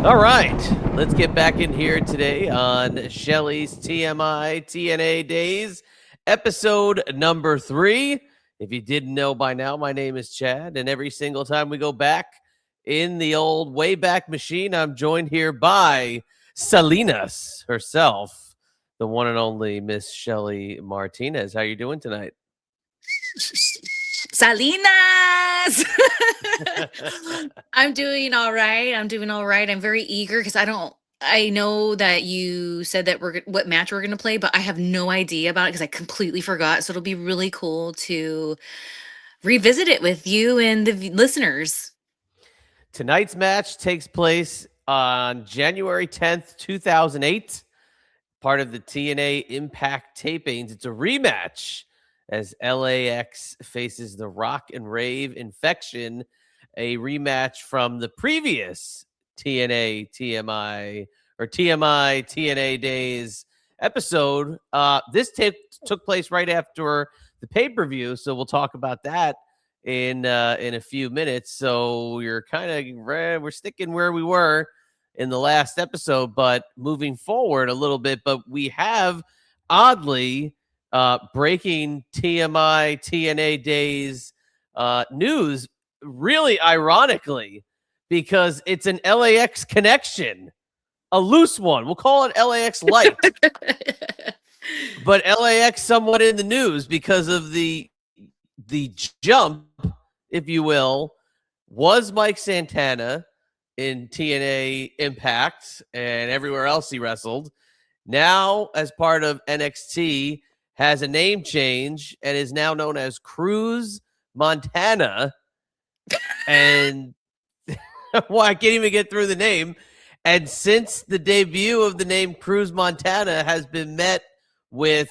All right, let's get back in here today on Shelly's TMI TNA Daze, episode number 3. If you didn't know by now, my name is Chad, and every single time we go back in the old Wayback Machine, I'm joined here by Salinas herself, the one and only Miss Shelly Martinez. How you doing tonight? Salinas! I'm doing all right. I'm very eager because I know that you said that what match we're going to play, but I have no idea about it because I completely forgot. So it'll be really cool to revisit it with you and the listeners. Tonight's match takes place on January 10th, 2008. Part of the TNA Impact tapings. It's a rematch as LAX faces the Rock and Rave Infection, a rematch from the previous TNA TMI or TMI TNA Daze episode. This tape took place right after the pay-per-view, so we'll talk about that in a few minutes. So we're we're sticking where we were in the last episode, but moving forward a little bit. But we have oddly breaking TMI TNA Daze news, really ironically, because it's an LAX connection, a loose one. We'll call it LAX light, but LAX somewhat in the news because of the jump, if you will, was Mike Santana in TNA Impact and everywhere else he wrestled. Now, as part of NXT, has a name change and is now known as Cruz Montana. And well, I can't even get through the name. And since the debut of the name Cruz Montana has been met with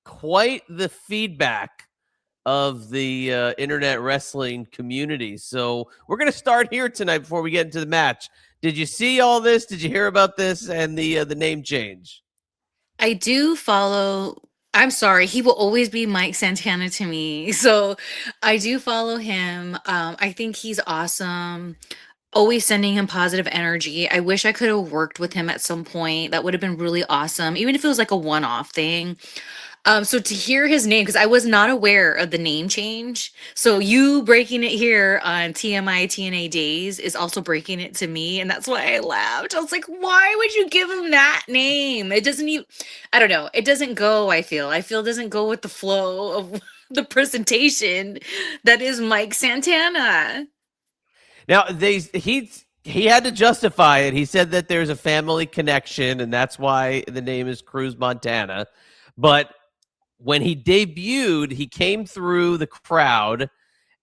quite the feedback of the internet wrestling community. So we're going to start here tonight before we get into the match. Did you see all this? Did you hear about this and the name change? I do follow. I'm sorry, he will always be Mike Santana to me. So I do follow him. I think he's awesome. Always sending him positive energy. I wish I could have worked with him at some point. That would have been really awesome, even if it was like a one-off thing. So to hear his name, because I was not aware of the name change. So you breaking it here on TMI TNA Days is also breaking it to me. And that's why I laughed. I was like, why would you give him that name? It doesn't even, I don't know. It doesn't go, I feel. I feel it doesn't go with the flow of the presentation that is Mike Santana. Now he had to justify it. He said that there's a family connection, and that's why the name is Cruz Montana. But when he debuted, he came through the crowd,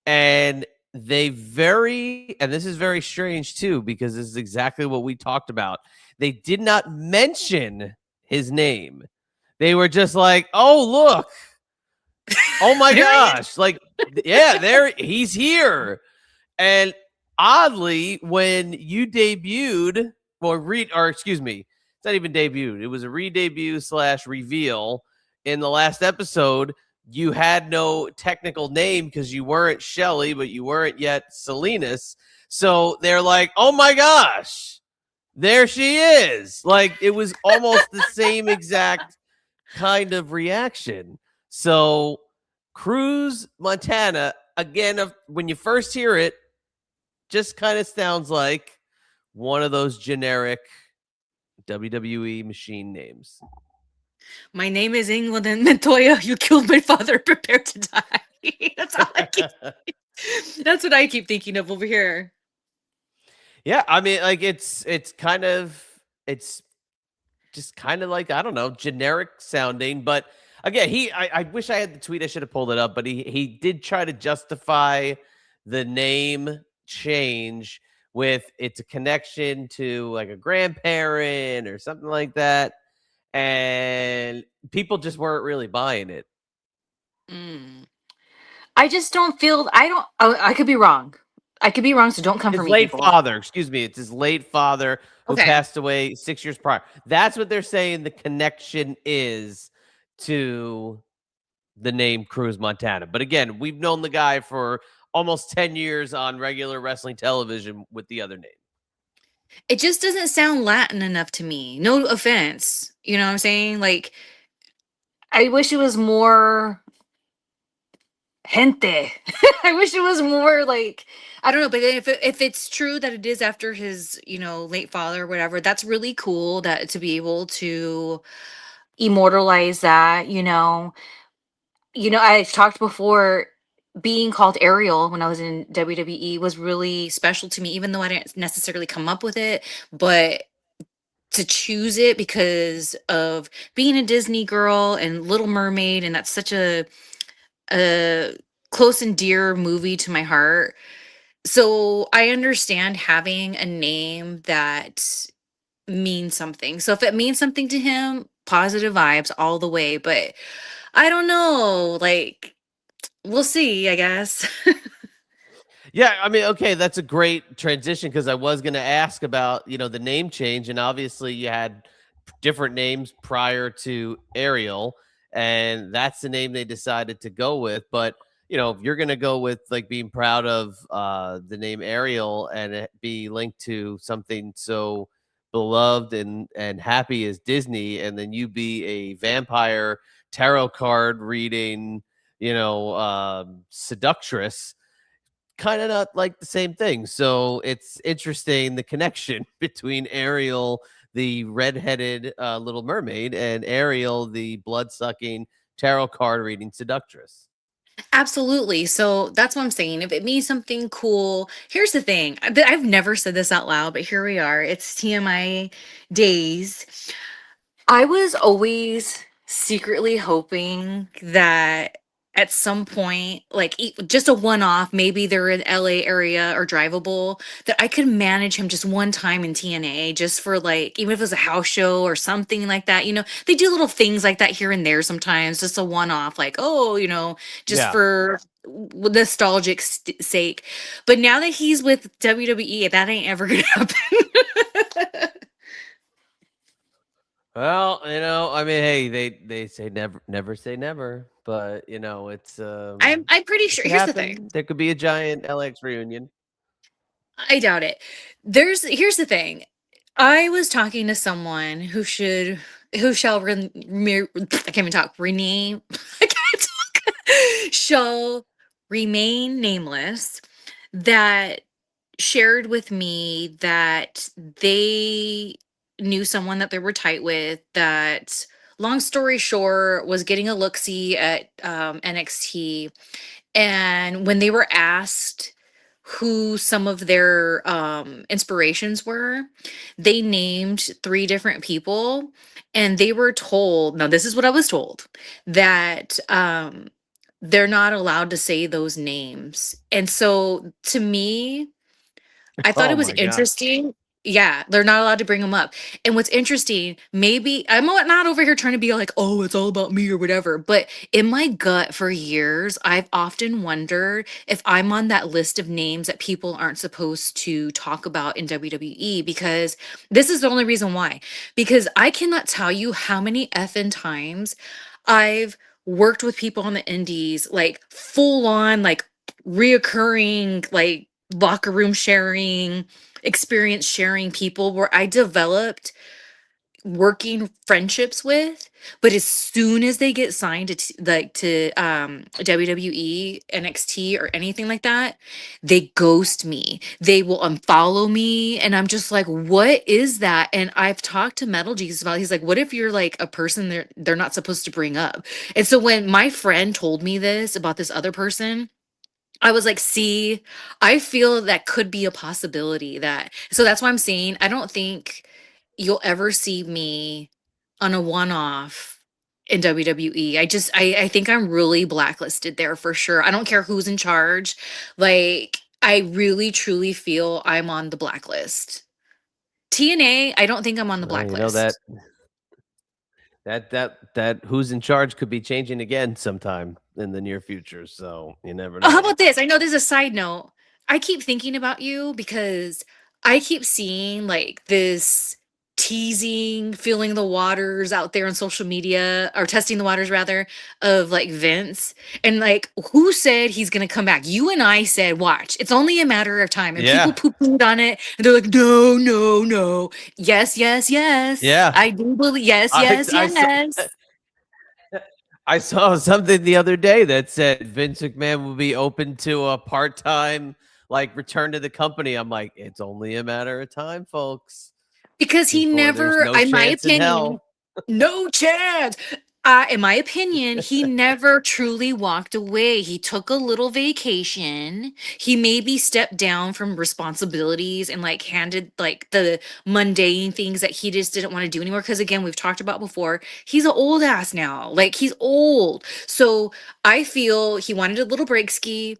and and this is very strange too, because this is exactly what we talked about. They did not mention his name. They were just like, "Oh, look. Oh my gosh." Like, yeah, he's here. And oddly, when you debuted, or excuse me, it's not even debuted. It was a re-debut / reveal in the last episode. You had no technical name because you weren't Shelly, but you weren't yet Salinas. So they're like, oh my gosh, there she is. Like, it was almost the same exact kind of reaction. So Cruz Montana, again, when you first hear it, just kind of sounds like one of those generic WWE machine names. My name is England and Montoya. You killed my father. Prepare to die. That's all I keep. That's what I keep thinking of over here. Yeah, I mean, like it's just kind of like, I don't know, generic sounding. But again, I wish I had the tweet. I should have pulled it up, but he did try to justify the name change with it's a connection to like a grandparent or something like that. And people just weren't really buying it. Mm. I just don't feel. I don't. I could be wrong. I could be wrong. So don't come for His me, late people. father, excuse me, it's his late father who Okay. passed away 6 years prior. That's what they're saying the connection is to the name Cruz Montana. But again, we've known the guy for almost 10 years on regular wrestling television with the other name. It just doesn't sound Latin enough to me. No offense. You know what I'm saying? Like, I wish it was more gente. I wish it was more like, I don't know, but if it's true that it is after his, late father or whatever, that's really cool that to be able to immortalize that, I've talked before, being called Ariel when I was in WWE was really special to me, even though I didn't necessarily come up with it, but to choose it because of being a Disney girl and Little Mermaid, and that's such a close and dear movie to my heart. So I understand having a name that means something. So if it means something to him, positive vibes all the way. But I don't know, like we'll see, I guess. Yeah, I mean, okay, that's a great transition because I was going to ask about, the name change, and obviously you had different names prior to Ariel, and that's the name they decided to go with. But if you're going to go with like being proud of the name Ariel and it be linked to something so beloved and happy as Disney, and then you be a vampire tarot card reading, seductress, kind of not like the same thing. So it's interesting the connection between Ariel, the redheaded Little Mermaid, and Ariel, the blood sucking tarot card reading seductress. Absolutely. So that's what I'm saying. If it means something cool, here's the thing. I've never said this out loud, but here we are. It's TMI days. I was always secretly hoping that at some point, like just a one off, maybe they're in LA area or drivable, that I could manage him just one time in TNA, just for like, even if it was a house show or something like that. They do little things like that here and there sometimes, just a one off, like, oh, just Yeah. for nostalgic sake. But now that he's with WWE, that ain't ever gonna happen. Well, I mean, hey, they say never say never, but it's I'm pretty it sure. could Here's the thing. happen. There could be a giant LX reunion. I doubt it. Here's the thing. I was talking to someone who shall I can't even talk, rename I can't talk, shall remain nameless, that shared with me that they knew someone that they were tight with, that, long story short, was getting a look see at NXT, and when they were asked who some of their inspirations were, they named three different people, and they were told, now this is what I was told, that they're not allowed to say those names. And so to me, I thought Oh it was my god. interesting. Yeah, they're not allowed to bring them up. And what's interesting, maybe I'm not over here trying to be like, oh, it's all about me or whatever. But in my gut for years, I've often wondered if I'm on that list of names that people aren't supposed to talk about in WWE, because this is the only reason why. Because I cannot tell you how many effing times I've worked with people on the indies, like full on, like reoccurring, like locker room sharing, experience sharing people, where I developed working friendships with, but as soon as they get signed to WWE, NXT, or anything like that, they ghost me. They will unfollow me, and I'm just like, what is that? And I've talked to Metal Jesus about it. He's like, what if you're like a person they're not supposed to bring up? And so when my friend told me this about this other person, I was like, see, I feel that could be a possibility. So that's why I'm saying I don't think you'll ever see me on a one-off in WWE. I think I'm really blacklisted there for sure. I don't care who's in charge. Like, I really truly feel I'm on the blacklist. TNA, I don't think I'm on the Well, blacklist. that who's in charge could be changing again sometime in the near future. So you never Oh, how know. about this? I know this is a side note. I keep thinking about you because I keep seeing like this teasing, feeling the waters out there on social media, or testing the waters rather, of like Vince. And like, who said he's gonna come back? You and I said, watch, it's only a matter of time. And people Yeah. poo-pooed on it, and they're like, no, no, no. Yes, yes, yes. Yeah. I do believe, yes, I yes, I saw yes. I saw something the other day that said Vince McMahon will be open to a part-time like return to the company. I'm like, it's only a matter of time, folks, Because he before there's never, no in my chance in opinion, hell. no chance. In my opinion, he never truly walked away. He took a little vacation. He maybe stepped down from responsibilities and like handed like the mundane things that he just didn't want to do anymore. Because again, we've talked about before, he's an old ass now. Like he's old. So I feel he wanted a little break ski,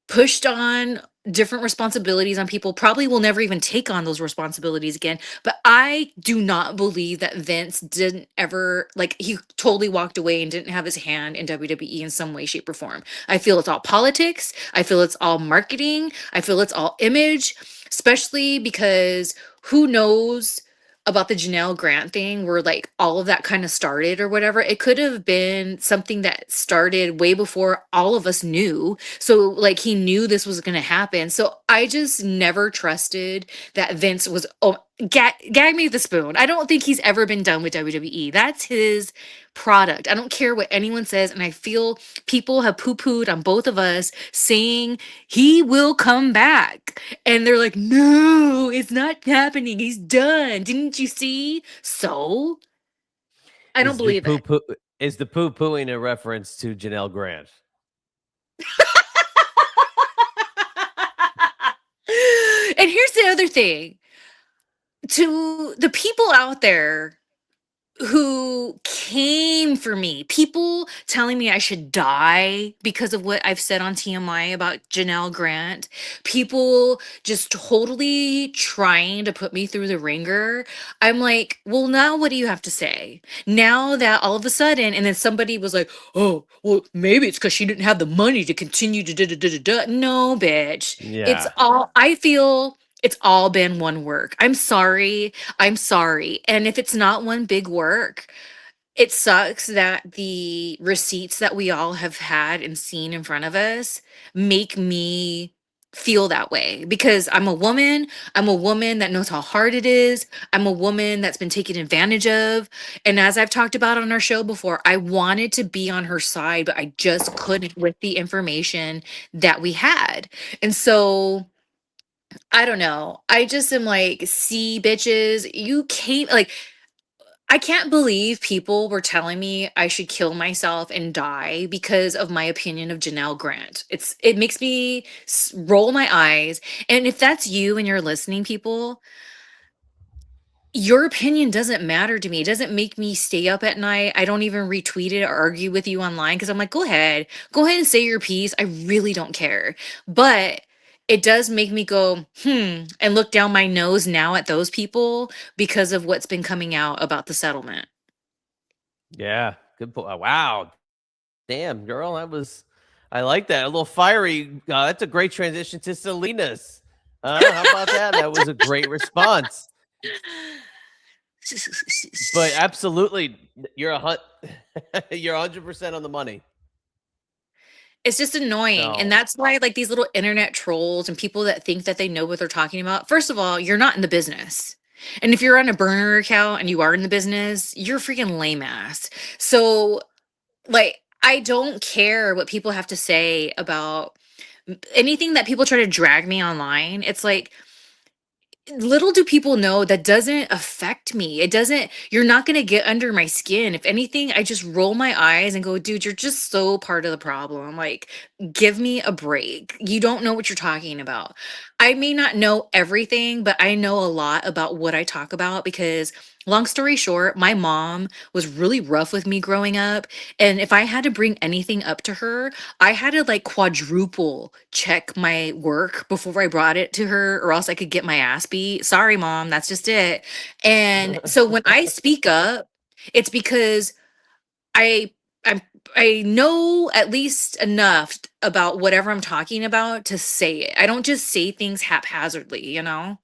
pushed on different responsibilities on people, probably will never even take on those responsibilities again. But I do not believe that Vince didn't ever, like, he totally walked away and didn't have his hand in WWE in some way, shape, or form. I feel it's all politics. I feel it's all marketing. I feel it's all image, especially because who knows about the Janelle Grant thing where like all of that kind of started or whatever. It could have been something that started way before all of us knew, so like he knew this was going to happen. So I just never trusted that Vince was, oh, gag me the spoon. I don't think he's ever been done with WWE. That's his product. I don't care what anyone says. And I feel people have poo pooed on both of us saying he will come back. And they're like, no, it's not happening. He's done. Didn't you see? So I don't Is the believe poo it. poo is the poo pooing a reference to Janelle Grant? And here's the other thing, to the people out there who came for me, people telling me I should die because of what I've said on TMI about Janelle Grant, people just totally trying to put me through the ringer. I'm like, well, now what do you have to say? Now that all of a sudden, and then somebody was like, oh, well, maybe it's because she didn't have the money to continue to da da da da da. No, bitch. It's Yeah. all, I feel it's all been one work. I'm sorry. I'm sorry. And if it's not one big work, it sucks that the receipts that we all have had and seen in front of us make me feel that way because I'm a woman. I'm a woman that knows how hard it is. I'm a woman that's been taken advantage of. And as I've talked about on our show before, I wanted to be on her side, but I just couldn't with the information that we had. And so I don't know. I just am like, see, bitches, you came like I can't believe people were telling me I should kill myself and die because of my opinion of Janelle Grant. It makes me roll my eyes. And if that's you and you're listening, people, your opinion doesn't matter to me. It doesn't make me stay up at night. I don't even retweet it or argue with you online because I'm like, go ahead. Go ahead and say your piece. I really don't care. But it does make me go, and look down my nose now at those people because of what's been coming out about the settlement. Yeah. Good point. Wow. Damn, girl. I like that. A little fiery. That's a great transition to Salinas. How about that? That was a great response. But absolutely, you're you're 100% on the money. It's just annoying. And So that's why like these little internet trolls and people that think that they know what they're talking about. First of all, you're not in the business. And if you're on a burner account and you are in the business, you're freaking lame ass. So like I don't care what people have to say about anything that people try to drag me online. It's like little do people know that doesn't affect me. It doesn't, you're not going to get under my skin. If anything, I just roll my eyes and go, dude, you're just so part of the problem. Like, give me a break. You don't know what you're talking about. I may not know everything, but I know a lot about what I talk about because, long story short, my mom was really rough with me growing up. And if I had to bring anything up to her, I had to like quadruple check my work before I brought it to her, or else I could get my ass beat. Sorry, mom, that's just it. And so when I speak up, it's because I I'm I know at least enough about whatever I'm talking about to say it. I don't just say things haphazardly, you know?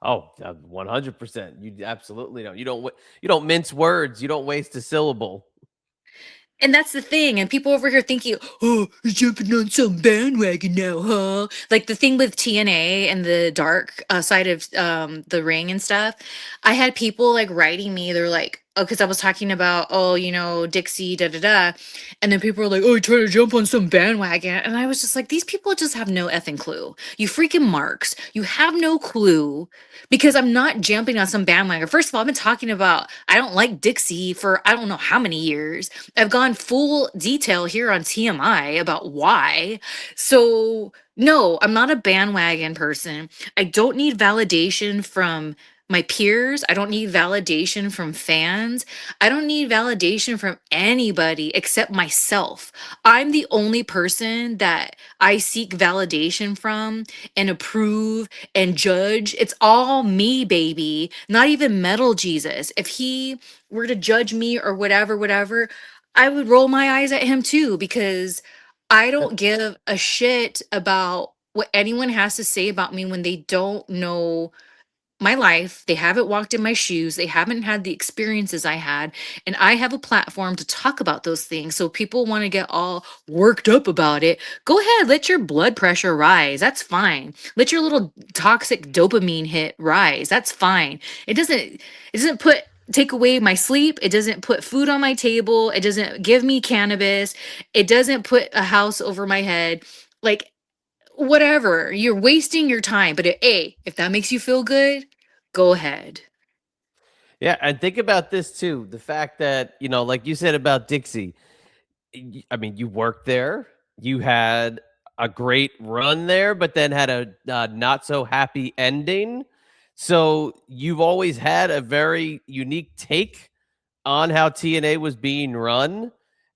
Oh, 100%. You absolutely don't. You don't mince words. You don't waste a syllable. And that's the thing. And people over here thinking, oh, you're jumping on some bandwagon now, huh? Like the thing with TNA and the dark side of the ring and stuff. I had people like writing me. They're like, oh, because I was talking about, oh, you know, Dixie, da da da. And then people were like, oh, you're trying to jump on some bandwagon. And I was just like, these people just have no effing clue. You freaking marks. You have no clue because I'm not jumping on some bandwagon. First of all, I've been talking about I don't like Dixie for I don't know how many years. I've gone full detail here on TMI about why. So, no, I'm not a bandwagon person. I don't need validation from my peers. I don't need validation from fans. I don't need validation from anybody except myself. I'm the only person that I seek validation from and approve and judge. It's all me, baby. Not even Metal Jesus. If he were to judge me or whatever, whatever, I would roll my eyes at him too because I don't give a shit about what anyone has to say about me when they don't know my life. They haven't walked in my shoes. They haven't had the experiences I had. And I have a platform to talk about those things. So people want to get all worked up about it. Go ahead, let your blood pressure rise. That's fine. Let your little toxic dopamine hit rise. That's fine. It doesn't take away my sleep. It doesn't put food on my table. It doesn't give me cannabis. It doesn't put a house over my head. Like whatever, you're wasting your time. But if that makes you feel good, go ahead. Yeah, and think about this too. The fact that, like you said about Dixie, I mean, you worked there. You had a great run there, but then had a not so happy ending. So you've always had a very unique take on how TNA was being run.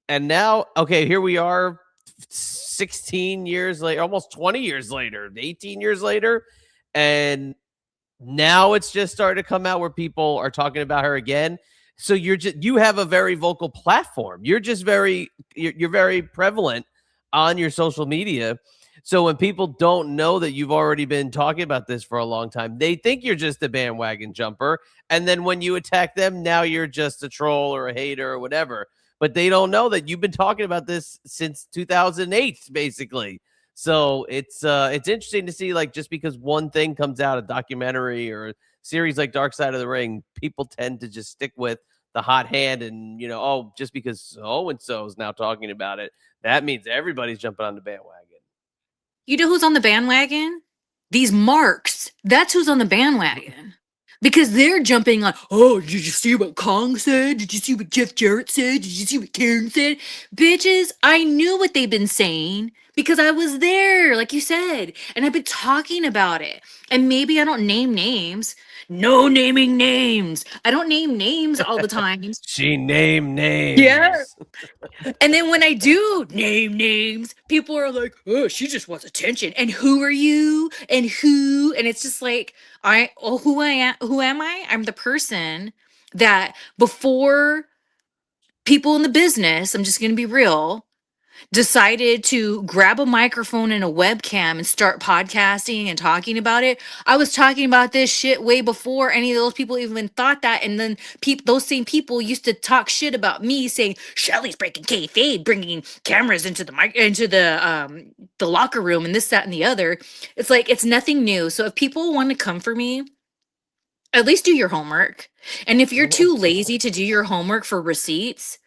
And now, okay, here we are 16 years later, almost 20 years later, 18 years later. And now it's just starting to come out where people are talking about her again. So you have a very vocal platform. You're very prevalent on your social media. So when people don't know that you've already been talking about this for a long time, they think you're just a bandwagon jumper. And then when you attack them, now you're just a troll or a hater or whatever. But they don't know that you've been talking about this since 2008, basically. So it's interesting to see, like, just because one thing comes out, a documentary or a series like Dark Side of the Ring, people tend to just stick with the hot hand and, oh, just because so and so is now talking about it, that means everybody's jumping on the bandwagon. You know who's on the bandwagon? These marks. That's who's on the bandwagon. Because they're jumping on, oh, did you see what Kong said? Did you see what Jeff Jarrett said? Did you see what Karen said? Bitches, I knew what they've been saying because I was there, like you said, and I've been talking about it. And maybe I don't name names. No naming names. I don't name names all the time. She named Yeah. names. And then when I do name names, people are like, "Oh, she just wants attention." And who are you? And who? And it's just like, who I am? Who am I? I'm the person that before people in the business, I'm just going to be real, decided to grab a microphone and a webcam and start podcasting and talking about it. I was talking about this shit way before any of those people even thought that. And then those same people used to talk shit about me, saying Shelly's breaking kayfabe, bringing cameras into the locker room and this, that, and the other. It's like it's nothing new. So if people want to come for me, at least do your homework. And if you're too lazy to do your homework for receipts,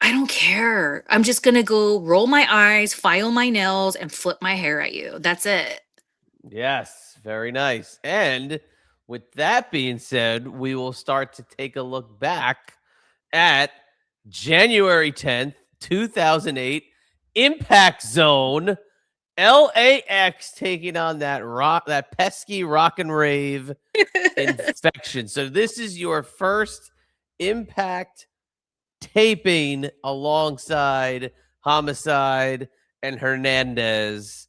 I don't care. I'm just gonna go roll my eyes, file my nails, and flip my hair at you. That's it. Yes, very nice. And with that being said, we will start to take a look back at January 10th, 2008, Impact Zone, LAX taking on that pesky rock and rave infection. So this is your first Impact taping alongside Homicide and Hernandez.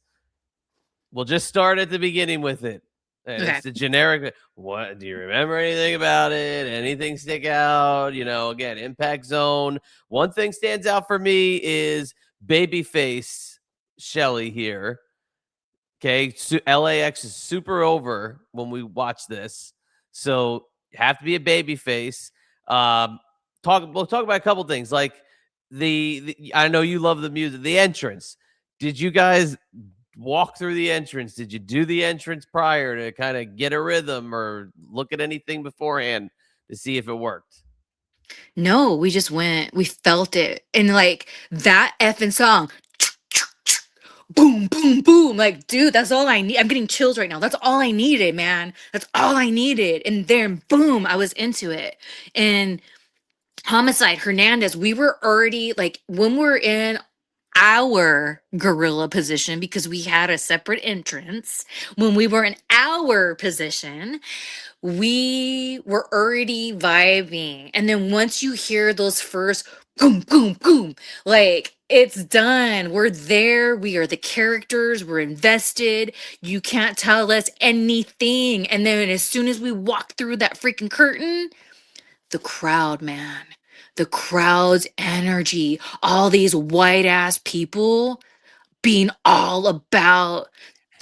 We'll just start at the beginning with it. And Okay. it's the generic. What do you remember anything about it? Anything stick out? Again, Impact Zone. One thing stands out for me is babyface Shelly here. Okay, LAX is super over when we watch this, so you have to be a baby face. We'll talk about a couple things like the I know you love the music, the entrance. Did you guys walk through the entrance? Did you do the entrance prior to kind of get a rhythm or look at anything beforehand to see if it worked? No, we just went, we felt it. And like that effing song, boom, boom, boom. Like, dude, that's all I need. I'm getting chills right now. That's all I needed, man. That's all I needed. And then, boom, I was into it. And Homicide Hernandez, we were already like, when we're in our gorilla position, because we had a separate entrance, when we were in our position, we were already vibing. And then once you hear those first boom, boom, boom, like it's done. We're there. We are the characters. We're invested. You can't tell us anything. And then as soon as we walk through that freaking curtain, the crowd, man, the crowd's energy, all these white ass people being all about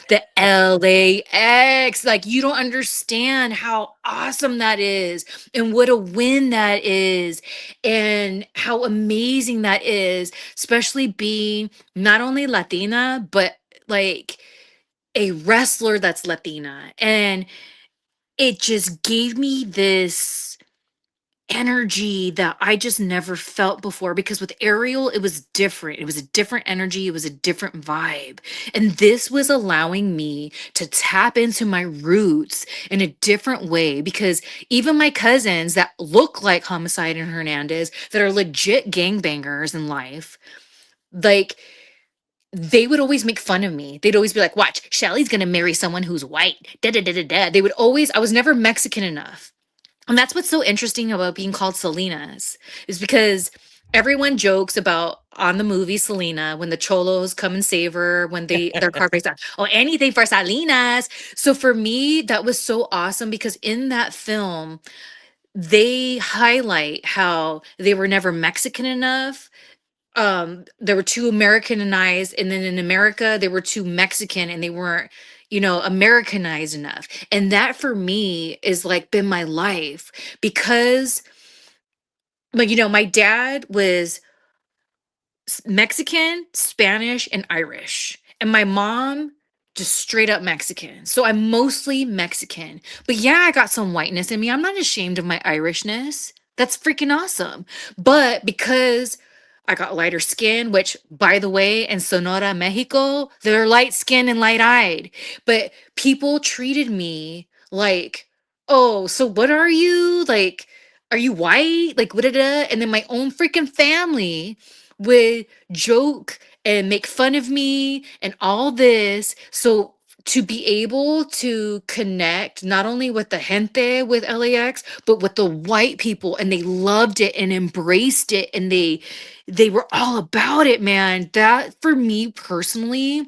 the LAX. Like, you don't understand how awesome that is and what a win that is and how amazing that is, especially being not only Latina, but like a wrestler that's Latina. And it just gave me this energy that I just never felt before, because with Ariel it was different. It was a different energy, it was a different vibe. And this was allowing me to tap into my roots in a different way, because even my cousins that look like Homicide and Hernandez, that are legit gangbangers in life, like they would always make fun of me. They'd always be like, "Watch, Shelly's gonna marry someone who's white." Da da da da da. They would always, I was never Mexican enough. And that's what's so interesting about being called Salinas, is because everyone jokes about on the movie Selena when the cholos come and save her when their car breaks down. Oh, anything for Salinas. So for me, that was so awesome, because in that film, they highlight how they were never Mexican enough. There were too Americanized, and then in America they were too Mexican, and they weren't, Americanized enough. And that for me is like been my life, because like, my dad was Mexican, Spanish, and Irish. And my mom, just straight up Mexican. So I'm mostly Mexican. But yeah, I got some whiteness in me. I'm not ashamed of my Irishness. That's freaking awesome. But because I got lighter skin, which, by the way, in Sonora, Mexico, they're light skinned and light eyed. But people treated me like, oh, so what are you? Like, are you white? Like, what? And then my own freaking family would joke and make fun of me and all this. So to be able to connect not only with the gente with LAX, but with the white people, and they loved it and embraced it, and they were all about it, man. That for me personally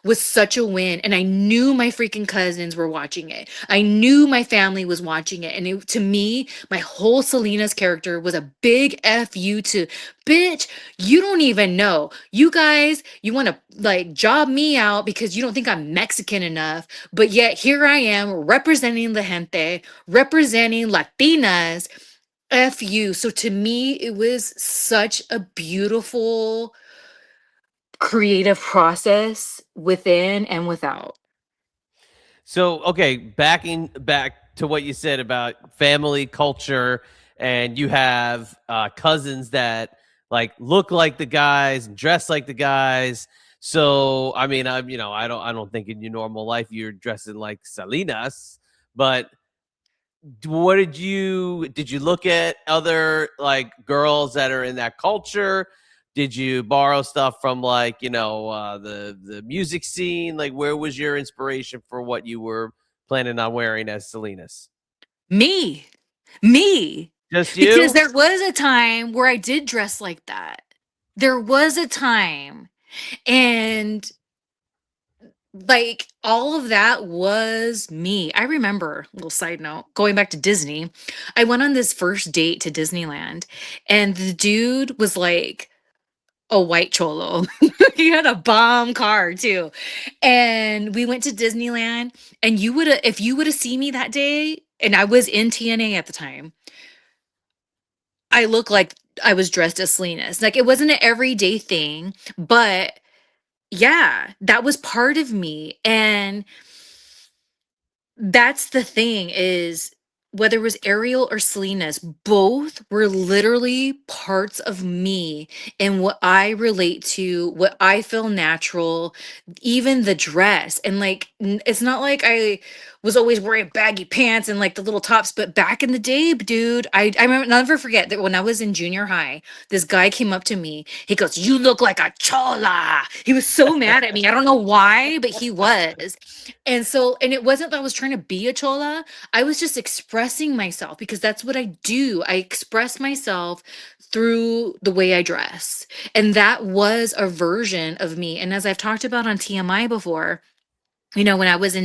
was such a win. And I knew my freaking cousins were watching it. I knew my family was watching it. And to me, my whole Selena's character was a big F you to, bitch, you don't even know. You guys, you want to like job me out because you don't think I'm Mexican enough. But yet here I am representing the gente, representing Latinas. F you. So to me, it was such a beautiful creative process within and without. So, okay, backing back to what you said about family culture, and you have cousins that like look like the guys and dress like the guys. So, I mean, I don't think in your normal life you're dressing like Salinas, but did you look at other like girls that are in that culture? Did you borrow stuff from like the music scene? Like, where was your inspiration for what you were planning on wearing as Salinas? Me, me, Just because you? there was a time where I did dress like that. There was a time. And like all of that was me. I remember, little side note, going back to Disney, I went on this first date to Disneyland, and the dude was like a white cholo. He had a bomb car too. And we went to Disneyland, and you would have, if you would have seen me that day, and I was in TNA at the time, I looked like I was dressed as Salinas. Like, it wasn't an everyday thing, but yeah, that was part of me. And that's the thing, is whether it was Ariel or Salinas, both were literally parts of me and what I relate to, what I feel natural, even the dress. And like, it's not like I was always wearing baggy pants and like the little tops, but back in the day, dude, I remember, never forget that when I was in junior high, this guy came up to me. He goes, "You look like a chola." He was so mad at me. I don't know why, but he was. And so, and it wasn't that I was trying to be a chola. I was just expressing myself because that's what I do. I express myself through the way I dress. And that was a version of me. And as I've talked about on TMI before, when I was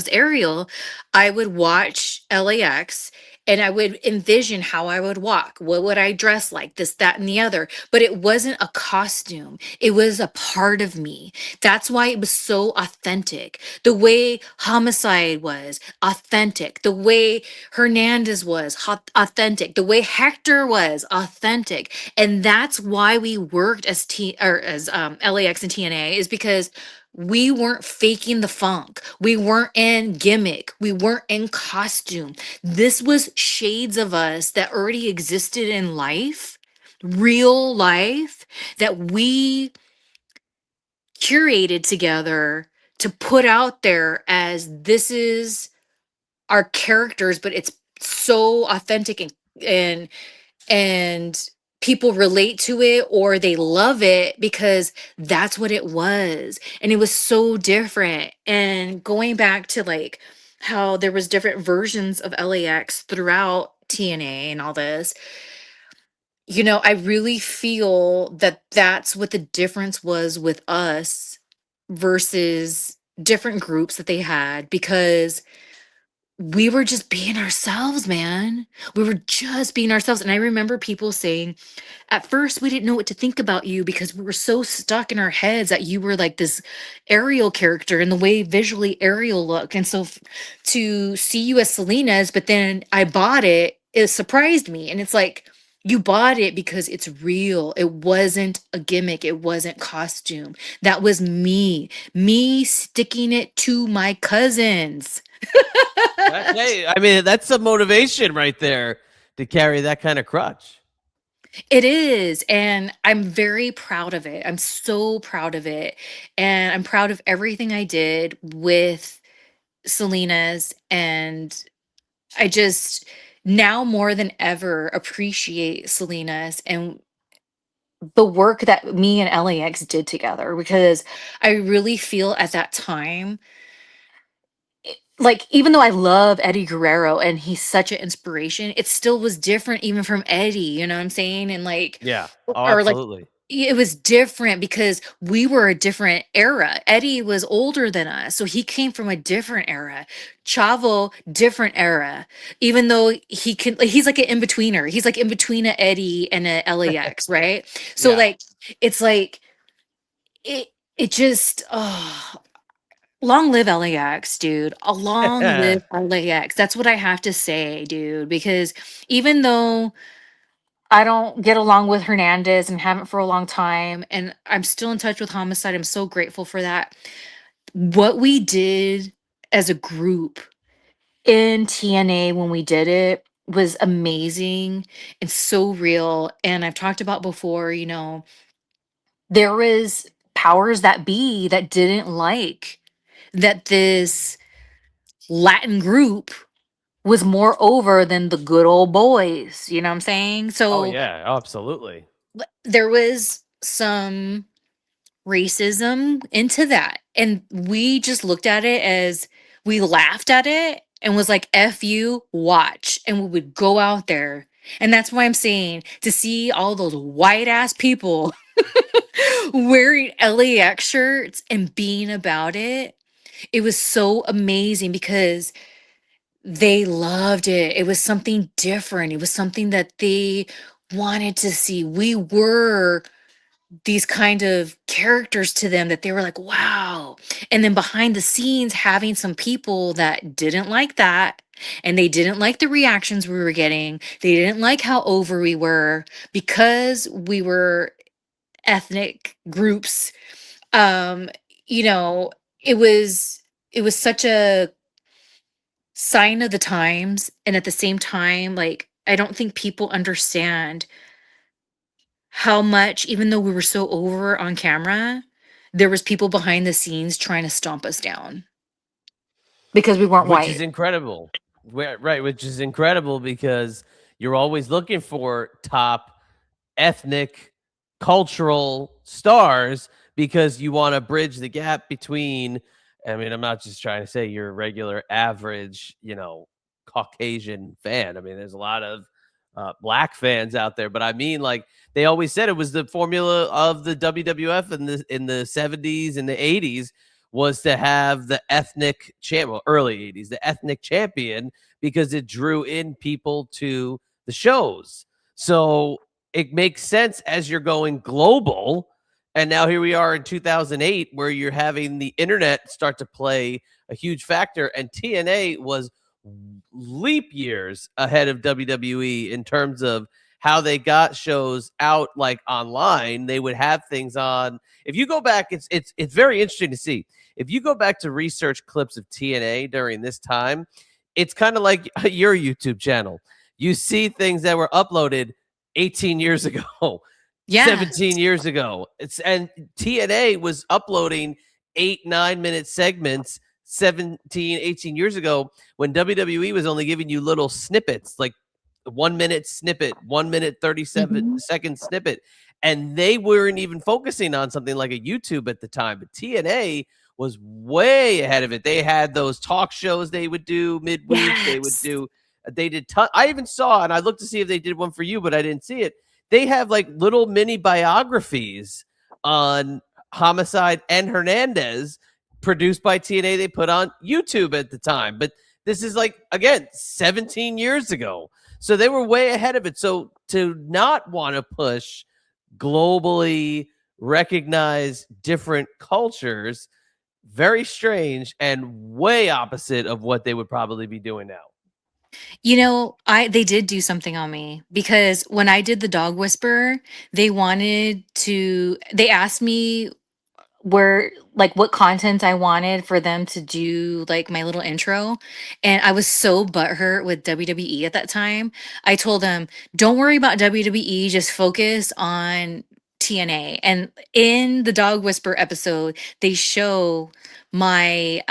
Ariel, I would watch LAX and I would envision how I would walk. What would I dress like? This, that, and the other. But it wasn't a costume. It was a part of me. That's why it was so authentic. The way Homicide was authentic. The way Hernandez was authentic. The way Hector was authentic. And that's why we worked as LAX and TNA, is because we weren't faking the funk. We weren't in gimmick. We weren't in costume. This was shades of us that already existed in life, real life, that we curated together to put out there as this is our characters, but it's so authentic and and people relate to it or they love it because that's what it was, and it was so different. And going back to like how there was different versions of LAX throughout TNA and all this, I really feel that that's what the difference was with us versus different groups that they had, because we were just being ourselves, man. We were just being ourselves. And I remember people saying, at first, we didn't know what to think about you because we were so stuck in our heads that you were like this Ariel character and the way visually Ariel looked. And so to see you as Salinas, but then I bought it, it surprised me. And it's like, you bought it because it's real. It wasn't a gimmick. It wasn't costume. That was me sticking it to my cousins. Hey, I mean, that's some motivation right there to carry that kind of crutch. It is. And I'm very proud of it. I'm so proud of it. And I'm proud of everything I did with Salinas. And I just now more than ever appreciate Salinas and the work that me and LAX did together, because I really feel at that time, like, even though I love Eddie Guerrero and he's such an inspiration, it still was different even from Eddie, you know what I'm saying? And like, Yeah. Oh, or like, absolutely. it was different because we were a different era. Eddie was older than us, so he came from a different era. Chavo, different era. Even though he's like an in-betweener. He's like in between a Eddie and a LAX, right? So Yeah. like, it's like it just, oh, long live LAX, dude. A long live LAX. That's what I have to say, dude. Because even though I don't get along with Hernandez and haven't for a long time, and I'm still in touch with Homicide, I'm so grateful for that. What we did as a group in TNA when we did it was amazing and so real. And I've talked about before, there was powers that be that didn't like that this Latin group was more over than the good old boys. You know what I'm saying? Oh, So yeah. Oh, absolutely. there was some racism into that. And we just looked at it as, we laughed at it and was like, F you, watch. And we would go out there. And that's why I'm saying, to see all those white ass people wearing LAX shirts and being about it, it was so amazing because they loved it. It was something different. It was something that they wanted to see. We were these kind of characters to them that they were like, wow. And then behind the scenes, having some people that didn't like that. And they didn't like the reactions we were getting. They didn't like how over we were because we were ethnic groups. Um, you know, it was such a sign of the times. And at the same time, like, I don't think people understand how much, even though we were so over on camera, there was people behind the scenes trying to stomp us down because we weren't Which is white. incredible. Right, which is incredible because you're always looking for top ethnic cultural stars because you want to bridge the gap between, I mean, I'm not just trying to say your regular average, Caucasian fan. I mean, there's a lot of black fans out there, but I mean, like, they always said it was the formula of the WWF in the 70s and the 80s was to have the ethnic champ, well, early 80s, the ethnic champion, because it drew in people to the shows. So it makes sense as you're going global. And now here we are in 2008, where you're having the internet start to play a huge factor. And TNA was leap years ahead of WWE in terms of how they got shows out, like online. They would have things on. If you go back, it's very interesting to see. If you go back to research clips of TNA during this time, it's kind of like your YouTube channel. You see things that were uploaded 18 years ago, Yeah. 17 years ago. And TNA was uploading 8-9 minute segments 17, 18 years ago when WWE was only giving you little snippets, like 1 minute snippet, 1 minute 37 Mhm. second snippet. And they weren't even focusing on something like a YouTube at the time. But TNA was way ahead of it. They had those talk shows they would do midweek. Yes. They did I even saw, and I looked to see if they did one for you, but I didn't see it. They have like little mini biographies on Homicide and Hernandez produced by TNA. They put on YouTube at the time. But this is like, again, 17 years ago. So they were way ahead of it. So to not want to push globally recognized different cultures, very strange and way opposite of what they would probably be doing now. You know, I they did do something on me because when I did the dog whisper, they asked me where, like, what content I wanted for them to do, like, my little intro. And I was so butthurt with WWE at that time. I told them, don't worry about WWE, just focus on TNA. And in the dog whisper episode, they show my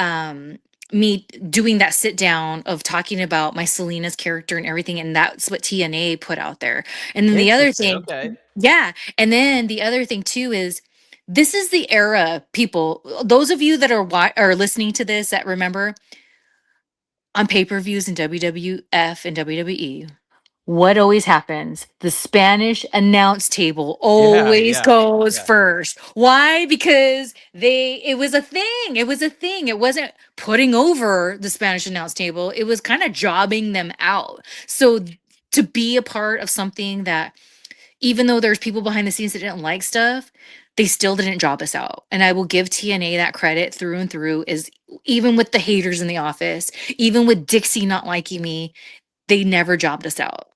me doing that sit down of talking about my Salinas character and everything, and that's what TNA put out there. And then the other Interesting. thing, Okay. yeah, and then the other thing too is this is the era, people. Those of you that are listening to this that remember on pay-per-views in WWF and WWE, what always happens? The Spanish announce table Yeah. always Yeah. goes Yeah. first. Why? Because it was a thing. It was a thing. It wasn't putting over the Spanish announce table. It was kind of jobbing them out. So to be a part of something that, even though there's people behind the scenes that didn't like stuff, they still didn't job us out. And I will give TNA that credit through and through, is even with the haters in the office, even with Dixie not liking me, they never jobbed us out.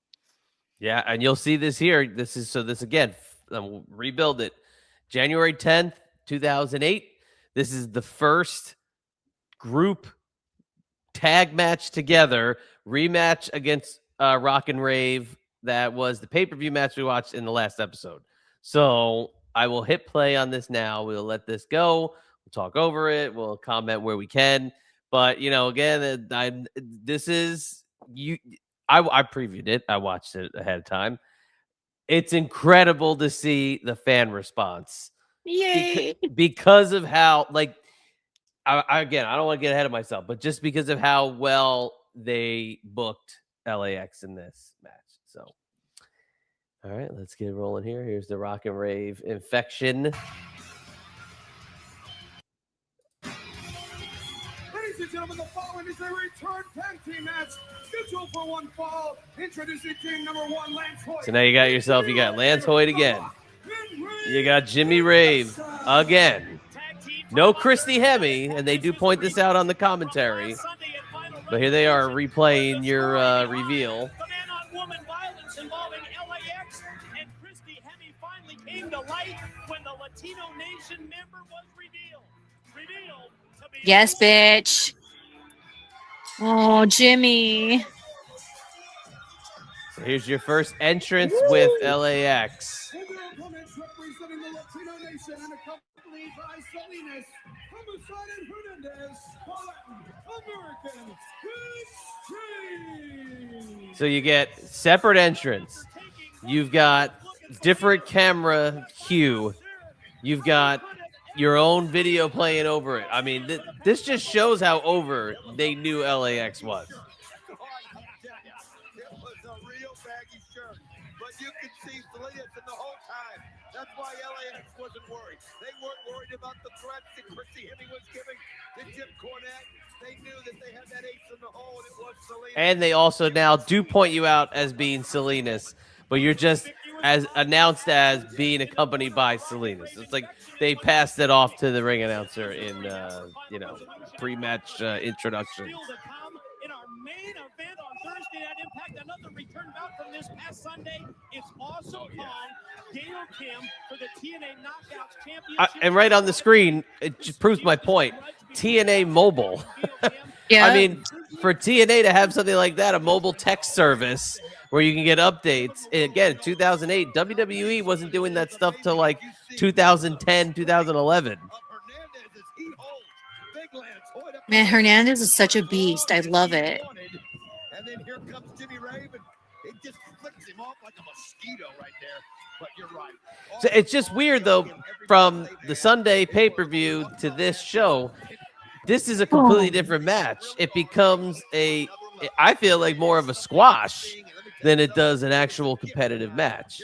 Yeah. And you'll see this here. This again, we'll rebuild it. January 10th, 2008. This is the first group tag match together, rematch against Rock and Rave. That was the pay-per-view match we watched in the last episode. So I will hit play on this now. We'll let this go. We'll talk over it. We'll comment where we can. But again, this is you. I previewed it. I watched it ahead of time. It's incredible to see the fan response Yay. because of how, like, again, I don't want to get ahead of myself, but just because of how well they booked LAX in this match. So, all right, let's get rolling here. Here's the Rock and Rave infection. Ladies and gentlemen, the following is a return tag team match scheduled for one fall. Introducing team number one, Lance Hoyt. So now you got Lance Hoyt again. You got Jimmy Rave again. No Christy Hemme, and they do point this out on the commentary. But here they are replaying your reveal. The man-on-woman violence involving LAX and Christy Hemme finally came to light when the Latino Nation member was revealed. To be Yes, bitch. Oh, Jimmy. So here's your first entrance with LAX. And their opponents representing the Latino Nation and accompanied by Salinas, Homicide Hernandez, American Extreme. So you get separate entrance. You've got different camera cue. You've got your own video playing over it. I mean, this just shows how over they knew LAX was. It was a real baggy shirt, but you could see Salinas in the whole time. That's why LAX wasn't worried. They weren't worried about the threats that Christy Hemme was giving to Jim Cornette. They knew that they had that ace in the hole, and it was Salinas. And they also now do point you out as being Salinas, but you're just as announced as being accompanied by Salinas. It's like they passed it off to the ring announcer in, pre-match introductions. In our main event on Thursday Night Impact, another return bout from this past Sunday. It's Awesome Kong, Gail Kim for the TNA Knockouts Championship. And right on the screen, it just proves my point. TNA Mobile. Yeah. I mean, for TNA to have something like that, a mobile text service where you can get updates. Again, 2008, WWE wasn't doing that stuff till like 2010, 2011. Man, Hernandez is such a beast. I love it. And then here comes Jimmy Rave, and it just flicks him off like a mosquito right there. But you're right. So it's just weird, though, from the Sunday pay-per-view to this show, this is a completely different match. It becomes I feel like more of a squash than it does an actual competitive match.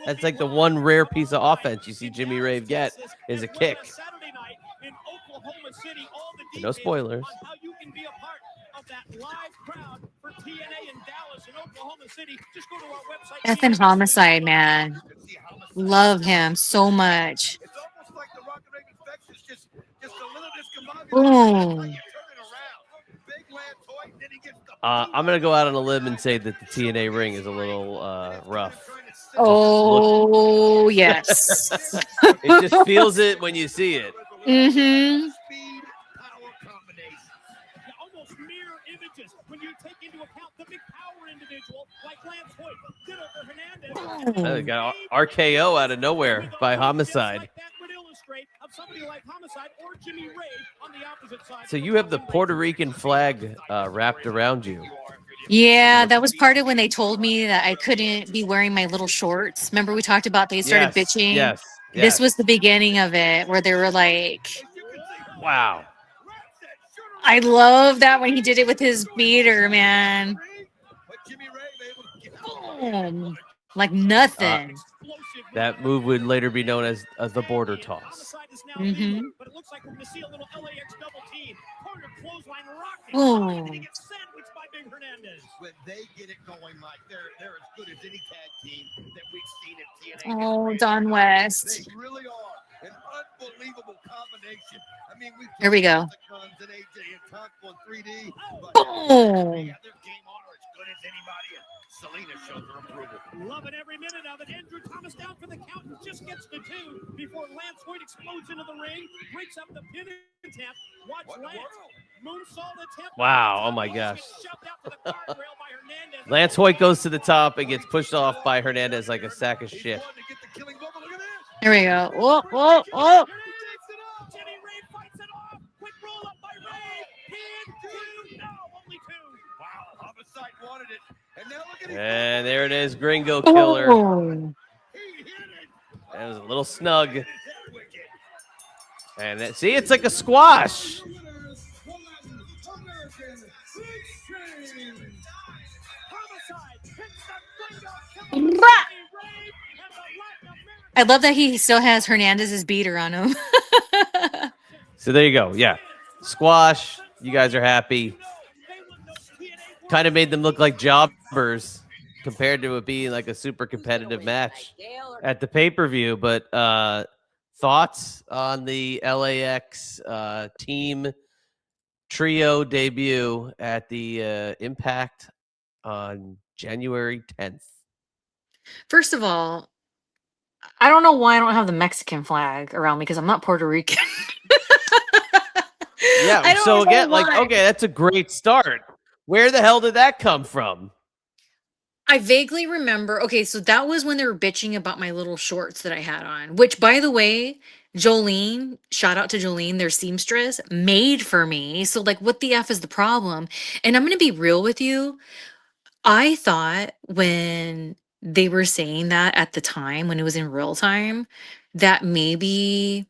That's like the one rare piece of offense you see Jimmy Rave get is a kick. No spoilers. Ethan Homicide, man. Love him so much. Boom. I'm going to go out on a limb and say that the TNA ring is a little rough. Oh, yes. It just feels it when you see it. Mm-hmm. Almost mirror images when you take into account the big power individual like Lance Hoyt did over Hernandez. They got RKO out of nowhere by Homicide. So you have the Puerto Rican flag wrapped around you. Yeah, that was part of when they told me that I couldn't be wearing my little shorts. Remember we talked about they started bitching? Yes. This was the beginning of it where they were like, wow. I love that when he did it with his beater, man. Boom. Like nothing. That move would later be known as the border toss. Mm-hmm. But it looks like we're going to see a little LAX double team. Corner clothesline rocking. Oh. And he gets sandwiched by Big Hernandez. When they get it going, Mike, they're as good as any tag team that we've seen at TNA. Oh, Don West. They really are an unbelievable combination. I mean, Here we go. Guns and AJ and Tunk on 3D. Boom. Yeah, their game are as good as anybody. Selena shows her approval. Loving every minute of it. Andrew Thomas down for the count and just gets the 2 before Lance Hoyt explodes into the ring, breaks up the pin attempt. Watch Lance. Moonsault attempt. Wow. Oh, my gosh. Lance Hoyt goes to the top and gets pushed off by Hernandez like a sack of shit. Here we go. Whoa, whoa, whoa. Jimmy Rave fights it off. Quick roll up by Rave. Pin 2. No, only 2. Wow. Homicide wanted it. And now look at it. And there it is, Gringo Killer. Oh. That was a little snug. And see, it's like a squash. I love that he still has Hernandez's beater on him. So there you go. Yeah. Squash. You guys are happy. Kind of made them look like jobbers. compared to it being like a super competitive match at the pay-per-view. But thoughts on the LAX team trio debut at the Impact on January 10th? First of all, I don't know why I don't have the Mexican flag around me because I'm not Puerto Rican. Yeah, I so don't know again, like, why. okay, that's a great start. Where the hell did that come from? I vaguely remember. Okay, so that was when they were bitching about my little shorts that I had on, which, by the way, Jolene, shout out to Jolene, their seamstress, made for me. So, like, what the F is the problem? And I'm going to be real with you. I thought when they were saying that at the time, when it was in real time, that maybe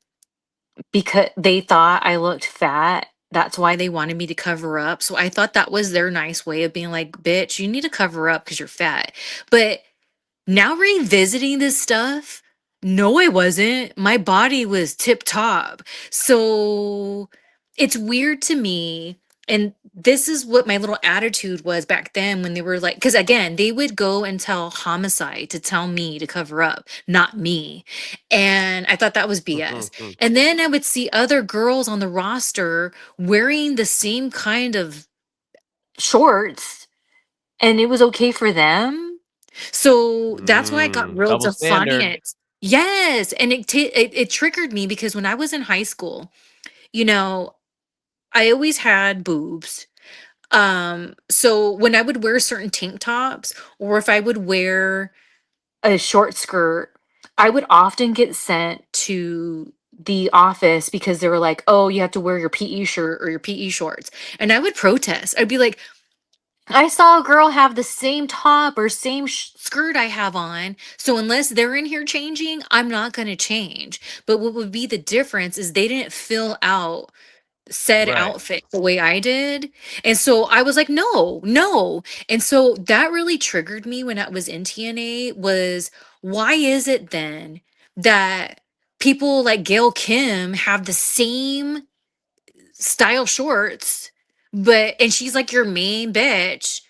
because they thought I looked fat. That's why they wanted me to cover up. So I thought that was their nice way of being like, bitch, you need to cover up because you're fat. But now revisiting this stuff, no, I wasn't. My body was tip top. So it's weird to me. And this is what my little attitude was back then when they were like, because again, they would go and tell Homicide to tell me to cover up, not me. And I thought that was BS. And then I would see other girls on the roster wearing the same kind of shorts, and it was okay for them. So that's why I got real Double standard. defiant. Yes, and it triggered me because when I was in high school, you know, I always had boobs. So when I would wear certain tank tops, or if I would wear a short skirt, I would often get sent to the office because they were like, "Oh, you have to wear your PE shirt or your PE shorts." And I would protest. I'd be like, I saw a girl have the same top or same skirt I have on. So unless they're in here changing, I'm not going to change. But what would be the difference is they didn't fill out said Right. outfit the way I did. And so I was like, no, no. And so that really triggered me when I was in TNA was why is it then that people like Gail Kim have the same style shorts, and she's like your main bitch.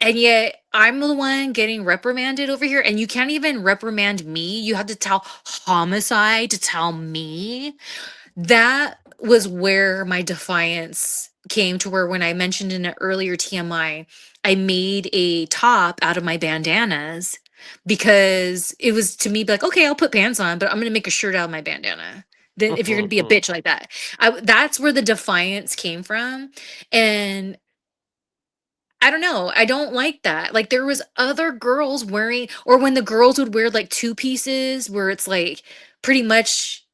And yet I'm the one getting reprimanded over here. And you can't even reprimand me. You have to tell Homicide to tell me. That was where my defiance came to where when I mentioned in an earlier TMI, I made a top out of my bandanas because it was to me like, okay, I'll put pants on, but I'm gonna make a shirt out of my bandana. Then if you're gonna be a bitch like that, that's where the defiance came from. And I don't know. I don't like that. Like there was other girls wearing, or when the girls would wear like two pieces where it's like pretty much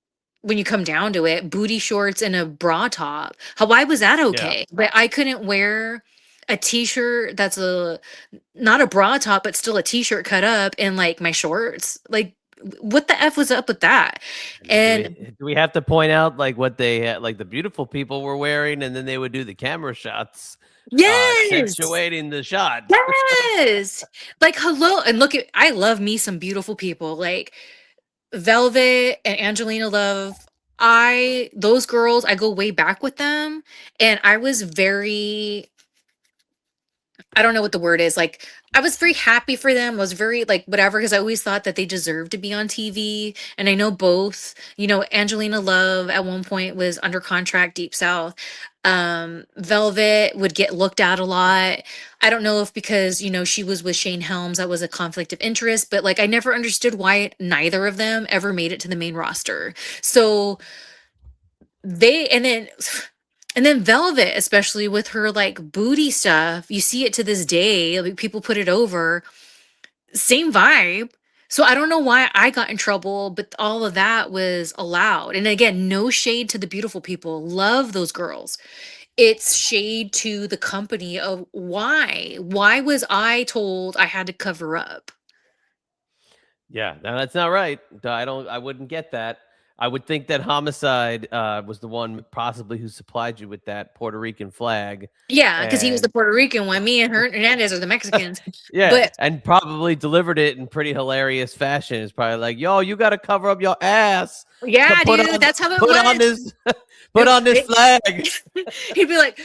when you come down to it, booty shorts and a bra top. How why was that Yeah. okay? But I couldn't wear a t-shirt that's a not a bra top, but still a t-shirt cut up and like my shorts. Like what the F was up with that? And Do we have to point out like what they had, like the beautiful people were wearing, and then they would do the camera shots, yes. accentuating the shot. Yes. Like hello and look at I love me some beautiful people like Velvet and Angelina Love. Those girls, I go way back with them and I was very I don't know what the word is. Like, I was very happy for them. I was very like whatever because I always thought that they deserved to be on TV. And I know both. You know, Angelina Love at one point was under contract Deep South. Velvet would get looked at a lot. I don't know if because you know she was with Shane Helms, that was a conflict of interest. But like, I never understood why neither of them ever made it to the main roster. So they and then Velvet, especially with her like booty stuff, you see it to this day. Like people put it over. Same vibe. So I don't know why I got in trouble, but all of that was allowed. And again, no shade to the beautiful people. Love those girls. It's shade to the company of why. Why was I told I had to cover up? Yeah, no, that's not right. I wouldn't get that. I would think that Homicide was the one possibly who supplied you with that Puerto Rican flag. Yeah, because he was the And Puerto Rican one. Me and Hernandez are the Mexicans. yeah, But and probably delivered it in pretty hilarious fashion. It's probably like, yo, you got to cover up your ass. yeah, Put dude, on, that's how it put was. on this, put on this flag. He'd be like,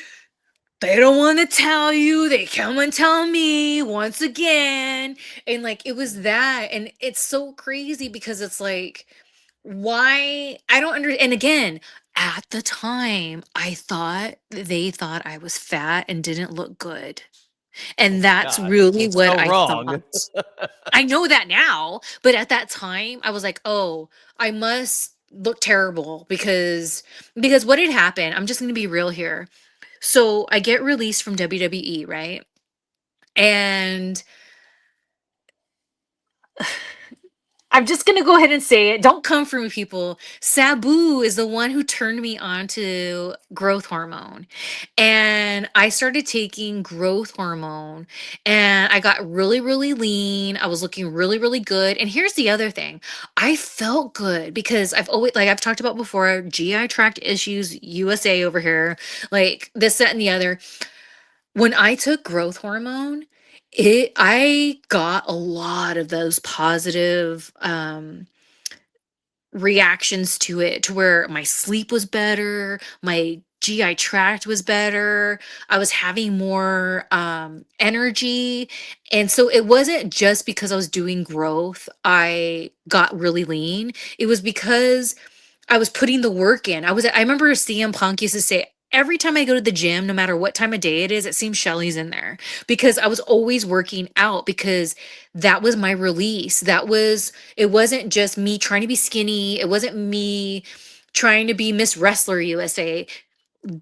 they don't want to tell you. They come and tell me once again. And like, it was that. And it's so crazy because it's like, why? I don't understand. And again, at the time, I thought they thought I was fat and didn't look good. And that's God, really it's what so I wrong. thought. I know that now, but at that time, I was like, oh, I must look terrible because what had happened, I'm just going to be real here. So I get released from WWE, right? And I'm just gonna go ahead and say it. Don't come for me, people. Sabu is the one who turned me on to growth hormone. And I started taking growth hormone and I got really, really lean. I was looking really, really good. And here's the other thing. I felt good because I've always, like I've talked about before, GI tract issues, USA over here, like this, that, and the other. When I took growth hormone, I got a lot of those positive reactions to it, to where my sleep was better, my GI tract was better, I was having more energy. And so it wasn't just because I was doing growth, I got really lean. It was because I was putting the work in. I remember CM Punk used to say, every time I go to the gym, no matter what time of day it is, it seems Shelly's in there because I was always working out because that was my release. It wasn't just me trying to be skinny. It wasn't me trying to be Miss Wrestler USA.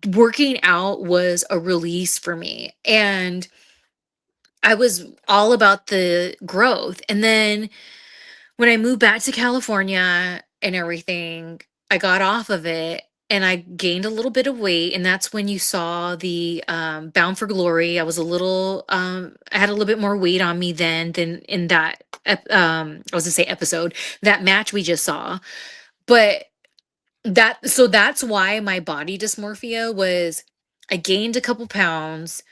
Working out was a release for me. And I was all about the growth. And then when I moved back to California and everything, I got off of it and I gained a little bit of weight. And that's when you saw the Bound for Glory. I was a little, I had a little bit more weight on me then than in that, I was gonna say episode, that match we just saw. But so that's why my body dysmorphia was, I gained a couple pounds.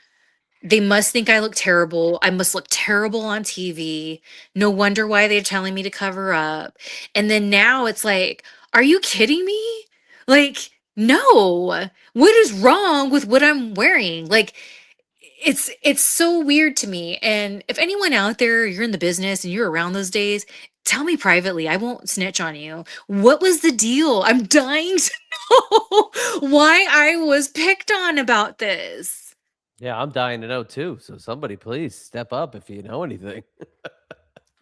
They must think I look terrible. I must look terrible on TV. No wonder why they're telling me to cover up. And then now it's like, are you kidding me? Like, no. What is wrong with what I'm wearing? Like, it's so weird to me. And if anyone out there, you're in the business and you're around those days, tell me privately. I won't snitch on you. What was the deal? I'm dying to know why I was picked on about this. Yeah, I'm dying to know too. So somebody please step up if you know anything.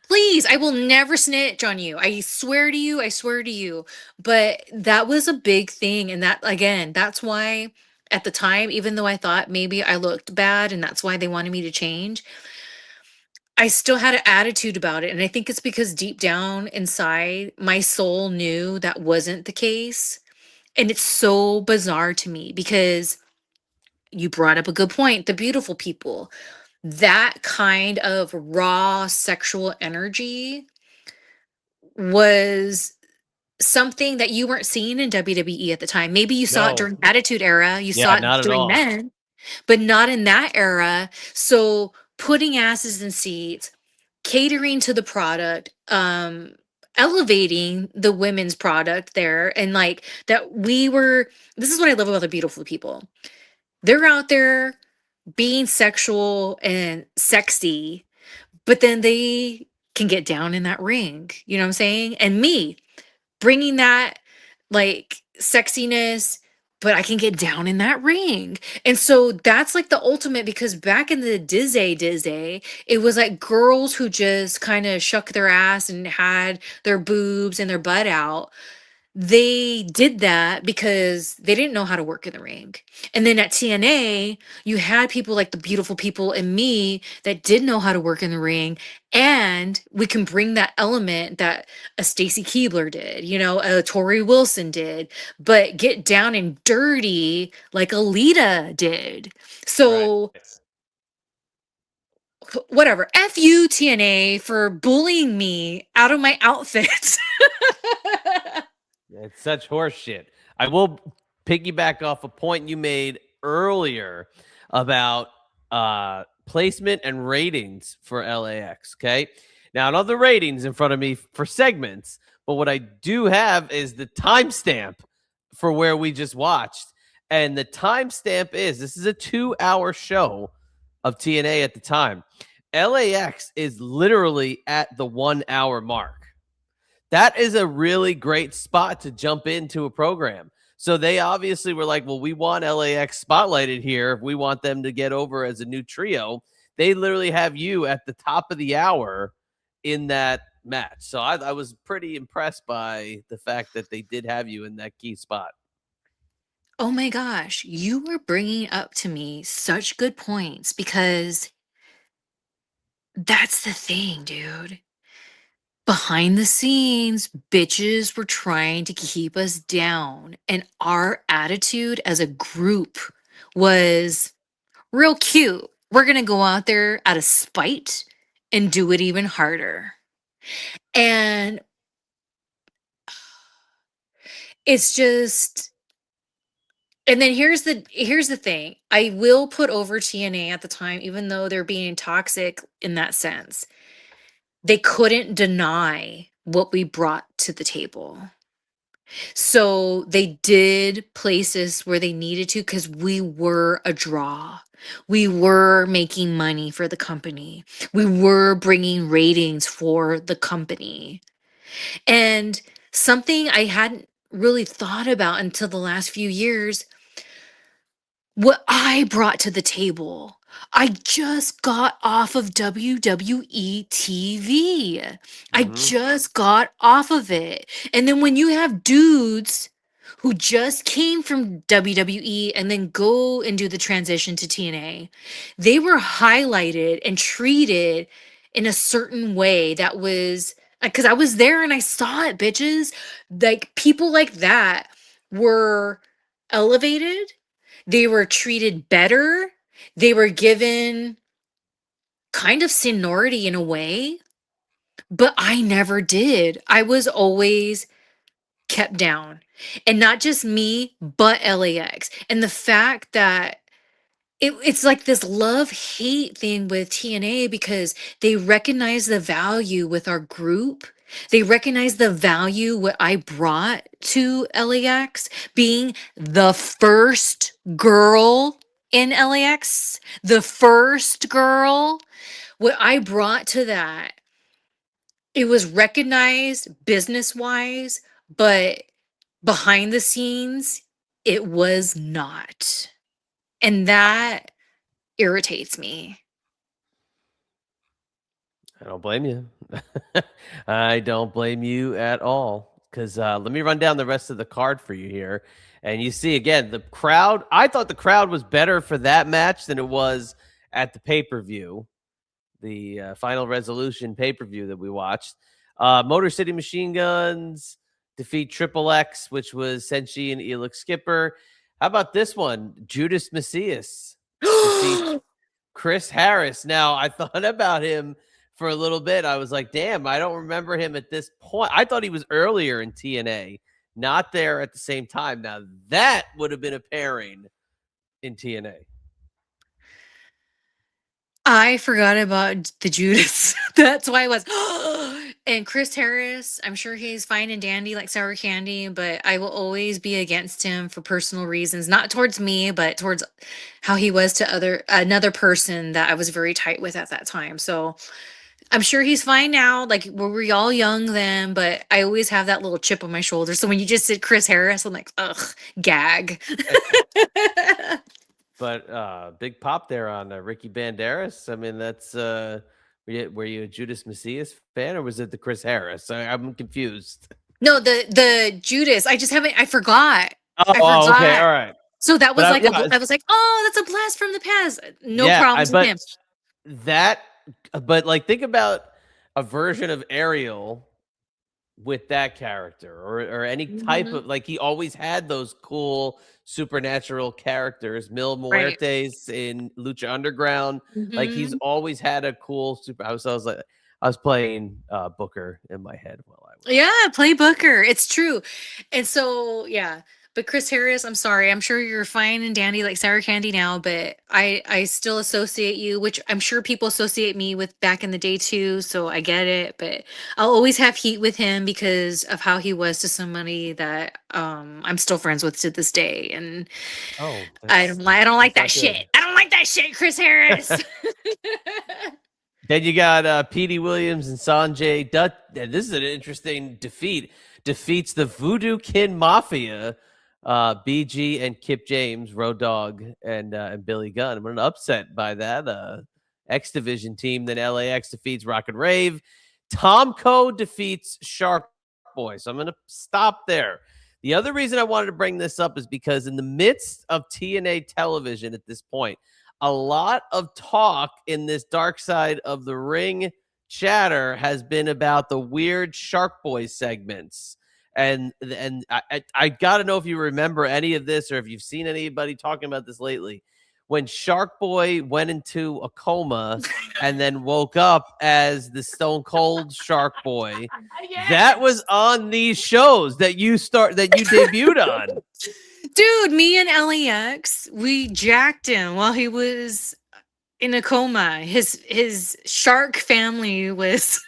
Please, I will never snitch on you. I swear to you, I swear to you. But that was a big thing. And that, again, that's why at the time, even though I thought maybe I looked bad and that's why they wanted me to change, I still had an attitude about it. And I think it's because deep down inside, my soul knew that wasn't the case. And it's so bizarre to me because you brought up a good point, the beautiful people. That kind of raw sexual energy was something that you weren't seeing in WWE at the time. Maybe you saw it No. during Attitude Era, you Yeah, saw it not at during all. men, but not in that era. So putting asses in seats, catering to the product, elevating the women's product there, and like that this is what I love about the beautiful people. They're out there being sexual and sexy, but then they can get down in that ring. You know what I'm saying? And me bringing that like sexiness, but I can get down in that ring. And so that's like the ultimate, because back in the Dizzy, it was like girls who just kind of shuck their ass and had their boobs and their butt out. They did that because they didn't know how to work in the ring. And then at TNA, you had people like the beautiful people and me that did know how to work in the ring. And we can bring that element that a Stacy Keibler did, a Tori Wilson did, but get down and dirty like a Lita did. So whatever. F you, TNA, for bullying me out of my outfit. It's such horse shit. I will piggyback off a point you made earlier about placement and ratings for LAX. Okay. Now, not the ratings in front of me for segments, but what I do have is the timestamp for where we just watched. And the timestamp is this is a 2-hour show of TNA at the time. LAX is literally at the 1 hour mark. That is a really great spot to jump into a program. So they obviously were like, well, we want LAX spotlighted here. If we want them to get over as a new trio, they literally have you at the top of the hour in that match. So I was pretty impressed by the fact that they did have you in that key spot. Oh my gosh, you were bringing up to me such good points because that's the thing, dude. Behind the scenes, bitches were trying to keep us down, and our attitude as a group was real cute. We're going to go out there out of spite and do it even harder. And it's just and then here's the thing. I will put over TNA at the time even though they're being toxic in that sense. They couldn't deny what we brought to the table. So they did places where they needed to because we were a draw. We were making money for the company. We were bringing ratings for the company. And something I hadn't really thought about until the last few years, what I brought to the table. I just got off of WWE TV. I just got off of it. And then when you have dudes who just came from WWE and then go and do the transition to TNA, they were highlighted and treated in a certain way that was because I was there and I saw it, bitches. Like people like that were elevated, they were treated better. They were given kind of seniority in a way, but I never did. I was always kept down. And not just me, but LAX. And the fact that it's like this love-hate thing with TNA because they recognize the value with our group. They recognize the value what I brought to LAX, being the first girl in LAX, the first girl. What I brought to that, it was recognized business-wise, but behind the scenes, it was not. And that irritates me. I don't blame you. I don't blame you at all. Because let me run down the rest of the card for you here. And you see, again, the crowd. I thought the crowd was better for that match than it was at the pay-per-view, the Final Resolution pay-per-view that we watched. Motor City Machine Guns defeat Triple X, which was Senshi and Elix Skipper. How about this one? Judas Macias defeat Chris Harris. Now, I thought about him for a little bit. I was like, damn, I don't remember him at this point. I thought he was earlier in TNA, not there at the same time. Now, that would have been a pairing in TNA. I forgot about the Judas. That's why I was. And Chris Harris, I'm sure he's fine and dandy like sour candy, but I will always be against him for personal reasons, not towards me, but towards how he was to another person that I was very tight with at that time. So I'm sure he's fine now. Like were we all young then, but I always have that little chip on my shoulder. So when you just said Chris Harris, I'm like, ugh, gag. But big pop there on Ricky Banderas. I mean, that's were you a Judas Macias fan or was it the Chris Harris? I'm confused. No, the Judas. I just haven't. I forgot. Oh, I forgot. Okay, all right. So that was But like I was like, oh, that's a blast from the past. No problems with him. But like, think about a version of Ariel with that character or any type of like he always had those cool supernatural characters. Mil Muertes in Lucha Underground. Like he's always had a cool I was playing Booker in my head while I was play Booker. It's true. And so yeah. But Chris Harris, I'm sorry. I'm sure you're fine and dandy like sour candy now, but I still associate you, which I'm sure people associate me with back in the day too. So I get it, but I'll always have heat with him because of how he was to somebody that I'm still friends with to this day. And Oh, I don't like that's that not good. shit. I don't like that shit, Chris Harris. Then you got Petey Williams and Sanjay Dutt. And this is an interesting defeat. Defeats the Voodoo Kin Mafia, BG and Kip James, Road Dogg, and Billy Gunn. I'm an upset by that. X Division team. Then LAX defeats Rock and Rave. Tomko defeats Sharkboy. So I'm going to stop there. The other reason I wanted to bring this up is because in the midst of TNA television at this point, a lot of talk in this Dark Side of the Ring chatter has been about the weird Sharkboy segments. And I got to know if you remember any of this or if you've seen anybody talking about this lately. When Sharkboy went into a coma and then woke up as the Stone Cold Sharkboy, that was on these shows that you debuted on. Dude, me and LAX, we jacked him while he was in a coma. His shark family was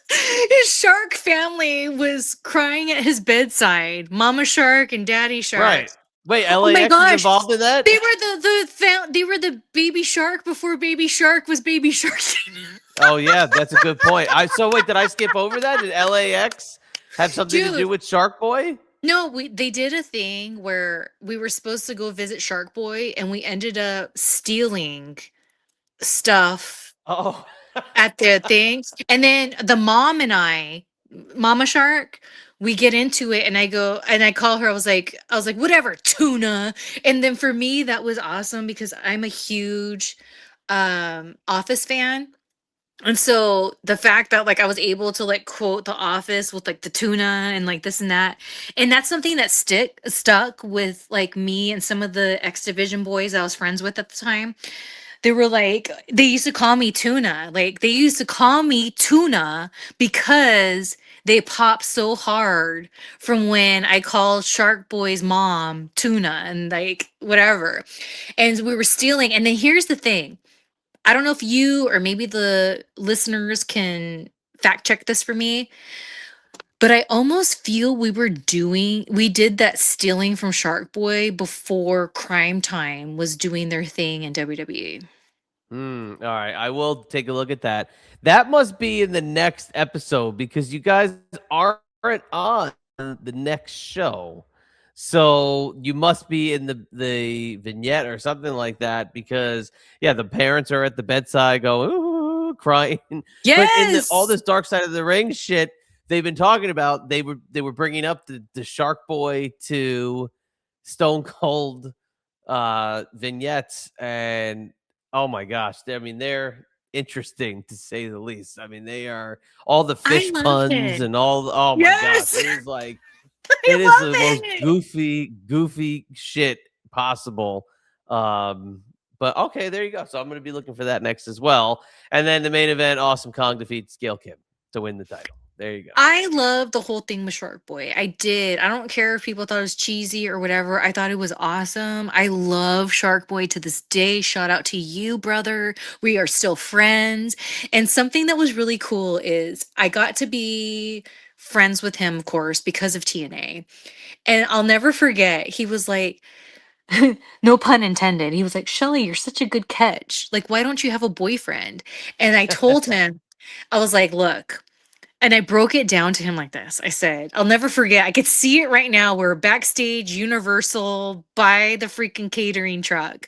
his shark family was crying at his bedside. Mama Shark and Daddy Shark. Right. Wait, Oh my LAX is gosh. involved in that? They were the baby shark before baby shark was baby shark. Oh yeah, that's a good point. So wait, did I skip over that? Did LAX have something to do with Sharkboy? No, they did a thing where we were supposed to go visit Sharkboy and we ended up stealing stuff Oh. at the thing. And then the mom and I, Mama Shark, we get into it and I call her, I was like, whatever, tuna. And then for me, that was awesome because I'm a huge Office fan. And so the fact that like I was able to like quote The Office with like the tuna and like this and that's something that stuck with like me and some of the X Division boys I was friends with at the time. They were like, they used to call me tuna. Like they used to call me tuna because they popped so hard from when I called Shark Boy's mom tuna and like whatever. And we were stealing. And then here's the thing. I don't know if you or maybe the listeners can fact check this for me, but I almost feel we did that stealing from Shark Boy before Crime Time was doing their thing in WWE. All right, I will take a look at that. That must be in the next episode because you guys aren't on the next show. So you must be in the vignette or something like that because the parents are at the bedside going ooh, crying. Yes. But in all this Dark Side of the Ring shit they've been talking about, they were bringing up the Shark Boy to Stone Cold vignettes, and oh my gosh, they're interesting to say the least. I mean, they are all the fish puns and all. Oh my gosh, it is like. It is the most goofy shit possible. But okay, there you go. So I'm going to be looking for that next as well. And then the main event, Awesome Kong defeats Gail Kim to win the title. There you go. I love the whole thing with Shark Boy. I did. I don't care if people thought it was cheesy or whatever. I thought it was awesome. I love Shark Boy to this day. Shout out to you, brother. We are still friends. And something that was really cool is I got to be friends with him, of course, because of TNA. And I'll never forget, he was like, no pun intended. He was like, Shelly, you're such a good catch. Like, why don't you have a boyfriend? And I told him, I was like, look, and I broke it down to him like this. I said, I'll never forget. I could see it right now. We're backstage, Universal, by the freaking catering truck.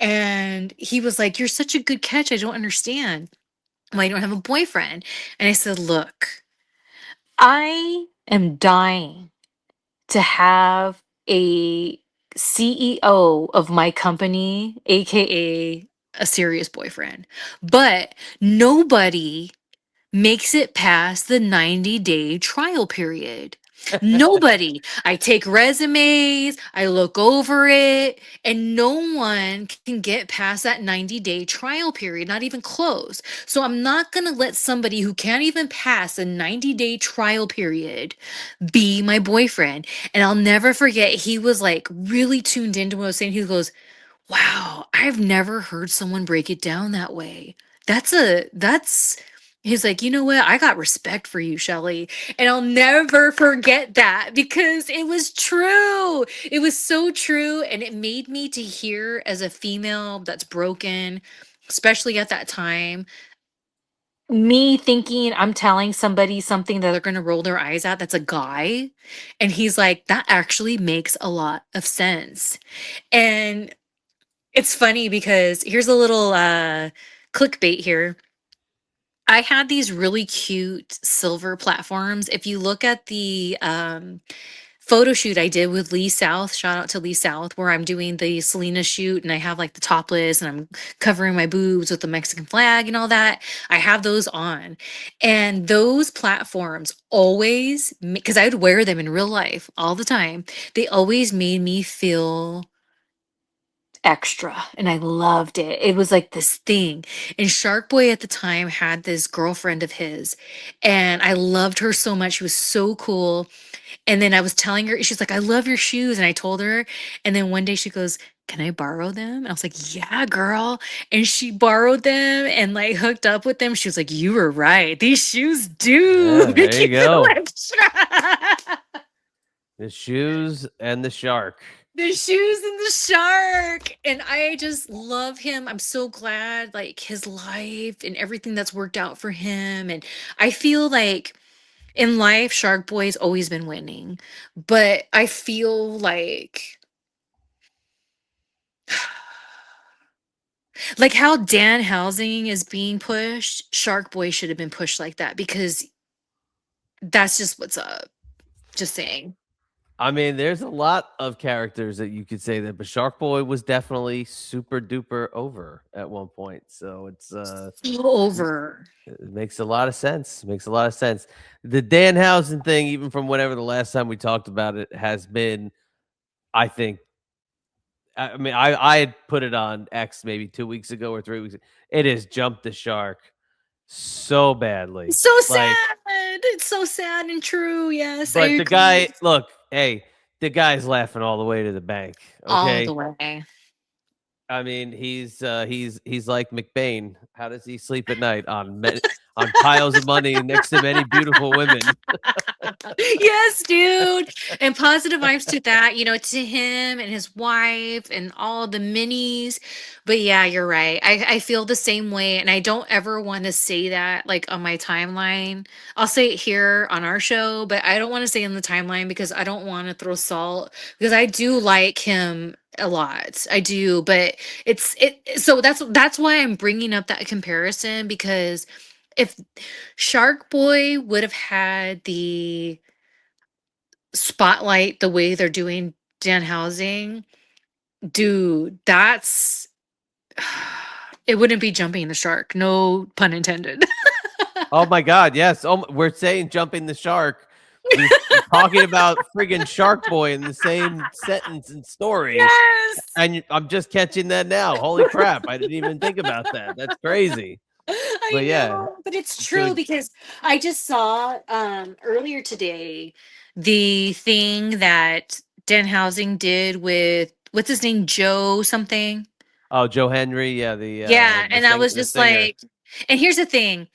And he was like, you're such a good catch. I don't understand why you don't have a boyfriend. And I said, look, I am dying to have a CEO of my company, AKA a serious boyfriend. But nobody makes it past the 90-day trial period. Nobody. I take resumes, I look over it, and no one can get past that 90-day trial period, not even close. So I'm not going to let somebody who can't even pass a 90-day trial period be my boyfriend. And I'll never forget, he was like really tuned into what I was saying. He goes, wow, I've never heard someone break it down that way. That's he's like, you know what? I got respect for you, Shelly. And I'll never forget that because it was true. It was so true. And it made me to hear as a female that's broken, especially at that time, me thinking I'm telling somebody something that they're going to roll their eyes at. That's a guy. And he's like, that actually makes a lot of sense. And it's funny because here's a little clickbait here. I had these really cute silver platforms. If you look at the photo shoot I did with Lee South, shout out to Lee South, where I'm doing the Salinas shoot and I have like the topless and I'm covering my boobs with the Mexican flag and all that. I have those on. And those platforms always, because I would wear them in real life all the time, they always made me feel extra and I loved it. It was like this thing. And Sharkboy at the time had this girlfriend of his and I loved her so much. She was so cool. And then I was telling her, she's like, I love your shoes. And I told her. And then one day she goes, can I borrow them? And I was like, yeah, girl. And she borrowed them and like hooked up with them. She was like, you were right. These shoes do Yeah, make there you you feel go. extra. The shoes and the shark. The shoes and the shark. And I just love him. I'm so glad, like, his life and everything that's worked out for him. And I feel like in life, Shark Boy's always been winning. But I feel like how Dan Housing is being pushed, Shark Boy should have been pushed like that because that's just what's up. Just saying. I mean, there's a lot of characters that you could say that, but Sharkboy was definitely super duper over at one point. So it's So over. it makes a lot of sense. Makes a lot of sense. The Danhausen thing, even from whenever the last time we talked about it, has been, I think. I mean, I had put it on X maybe 2 weeks ago or 3 weeks. It has jumped the shark so badly. It's so Like, sad. It's so sad and true. Yes, I but the agree. guy, look, hey, the guy's laughing all the way to the bank. All the Okay. way. I mean, he's like McBain. How does he sleep at night? On piles of money next to many beautiful women. Yes, dude. And positive vibes to that, to him and his wife and all the minis. But yeah, you're right. I feel the same way. And I don't ever want to say that like on my timeline. I'll say it here on our show, but I don't want to say it on the timeline because I don't want to throw salt because I do like him a lot. I do, but so that's why I'm bringing up that comparison because if Shark Boy would have had the spotlight the way they're doing Dan Housing, dude, that's it wouldn't be jumping the shark. No pun intended. Oh my God, yes. Oh, we're saying jumping the shark. We're talking about friggin' Shark Boy in the same sentence and story. Yes. And I'm just catching that now. Holy crap. I didn't even think about that. That's crazy. I But yeah. know, but it's So true because I just saw earlier today the thing that Dan Housing did with what's his name, Joe something. Oh, Joe Henry, yeah, Yeah, and I was the just singer. like, and here's the thing.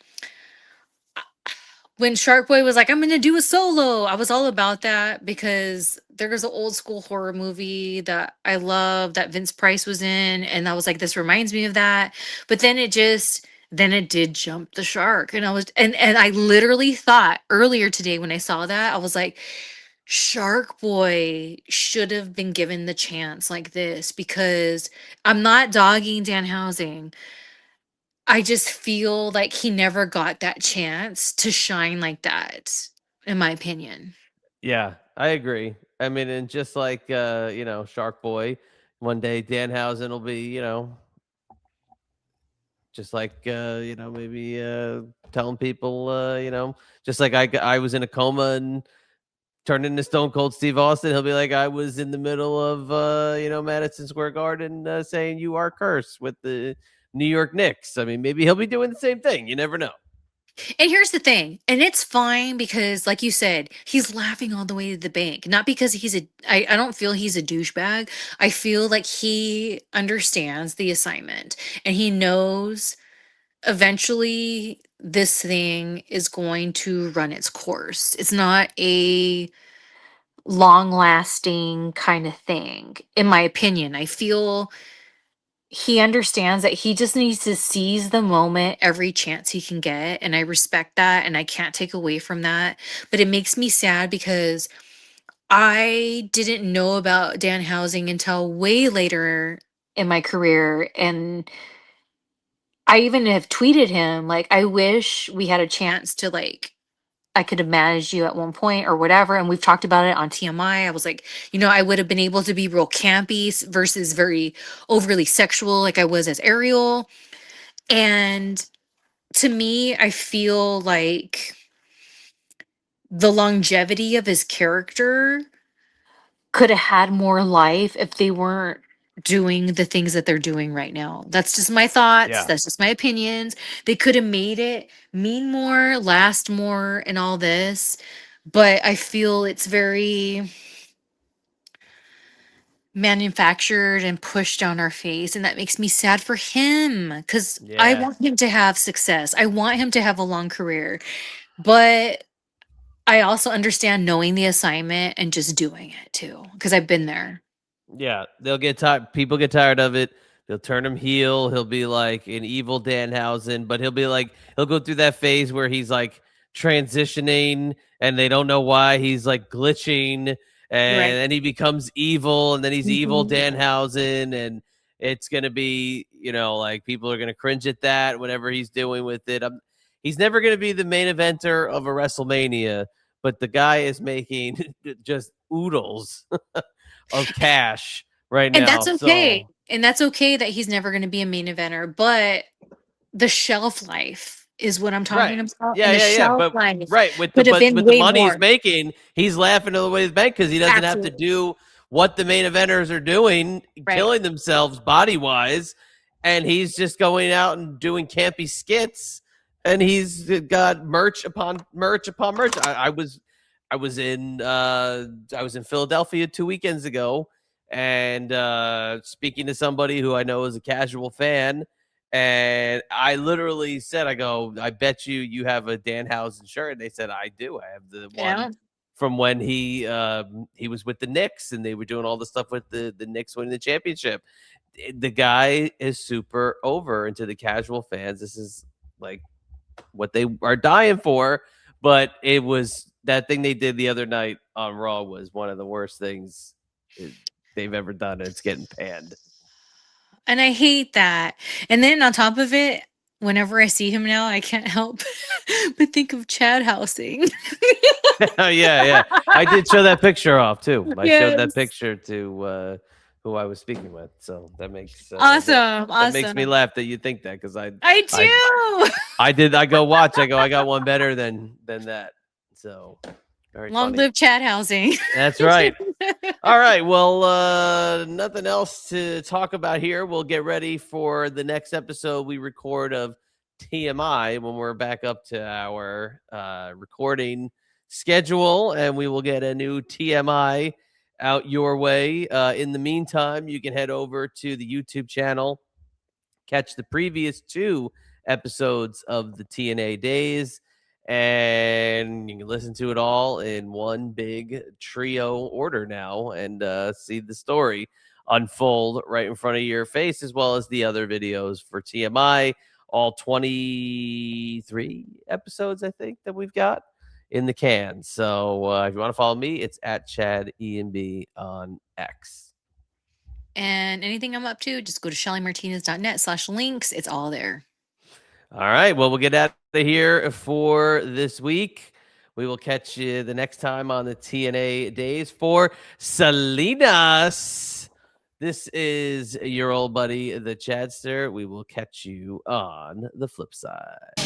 When Shark Boy was like, I'm gonna do a solo, I was all about that because there's an old school horror movie that I love that Vince Price was in, and I was like, this reminds me of that. But then it did jump the shark, and I was and I literally thought earlier today when I saw that, I was like, Shark Boy should have been given the chance like this because I'm not dogging Dan Housing. I just feel like he never got that chance to shine like that, in my opinion. Yeah, I agree. I mean, and just like Shark Boy, one day Danhausen will be, just like maybe telling people, just like I was in a coma and turn into Stone Cold Steve Austin. He'll be like, I was in the middle of Madison Square Garden saying you are cursed with the New York Knicks. I mean, maybe he'll be doing the same thing. You never know. And here's the thing, and it's fine because, like you said, he's laughing all the way to the bank. Not because I don't feel he's a douchebag. I feel like he understands the assignment and he knows eventually this thing is going to run its course. It's not a long lasting kind of thing, in my opinion. I feel he understands that he just needs to seize the moment every chance he can get, and I respect that and I can't take away from that. But it makes me sad because I didn't know about Dan Housing until way later in my career, and I even have tweeted him like, I wish we had a chance to, like, I could have managed you at one point or whatever. And we've talked about it on TMI. I was like, I would have been able to be real campy versus very overly sexual, like I was as Ariel. And to me, I feel like the longevity of his character could have had more life if they weren't doing the things that they're doing right now. That's just my thoughts. Yeah. That's just my opinions. They could have made it mean more, last more, and all this. But I feel it's very manufactured and pushed down our face. And that makes me sad for him because I Yeah. want him to have success. I want him to have a long career. But I also understand knowing the assignment and just doing it too, because I've been there. Yeah, they'll get tired. People get tired of it. They'll turn him heel. He'll be like an evil Danhausen, but he'll go through that phase where he's like transitioning and they don't know why he's like glitching, and Right. then he becomes evil, and then he's evil Mhm. Danhausen, and it's gonna be, like people are gonna cringe at that, whatever he's doing with it. He's never gonna be the main eventer of a WrestleMania, but the guy is making just oodles of cash right And now. that's okay. So And that's okay that he's never going to be a main eventer, but the shelf life is what I'm right, talking about. yeah, And the yeah, yeah. shelf But life right with the could have been with the way money he's more. making, he's laughing all the way to the bank because he doesn't have to Absolutely. do what the main eventers are doing, Right. killing themselves body wise, and he's just going out and doing campy skits, and he's got merch upon merch upon merch. I was in Philadelphia 2 weekends ago, and speaking to somebody who I know is a casual fan, and I literally said, I go, I bet you have a Danhausen shirt. And they said, I do. I have the Yeah. one from when he was with the Knicks and they were doing all the stuff with the Knicks winning the championship. The guy is super over, and to the casual fans, this is like what they are dying for. But it was that thing they did the other night on Raw was one of the worst things they've ever done, and it's getting panned. And I hate that. And then on top of it, whenever I see him now, I can't help but think of Chad Housing. Yeah. I did show that picture off too. I showed that Yes. picture to who I was speaking with. So that makes Awesome. that makes me Awesome. laugh that you think that, because I do. I go watch. I got one better than that. So very Long funny. live Chad Housing. That's right. All right. Well, nothing else to talk about here. We'll get ready for the next episode we record of TMI when we're back up to our recording schedule, and we will get a new TMI out your way. In the meantime, you can head over to the YouTube channel, catch the previous 2 episodes of the TNA Daze, and you can listen to it all in one big trio order now, and see the story unfold right in front of your face, as well as the other videos for TMI, all 23 episodes I think that we've got in the can. So if you want to follow me, it's at Chad EMB on X. And anything I'm up to, just go to shellymartinez.net/links. It's all there. All right. Well, we'll get out of here for this week. We will catch you the next time on the TNA Daze for Salinas. This is your old buddy, the Chadster. We will catch you on the flip side.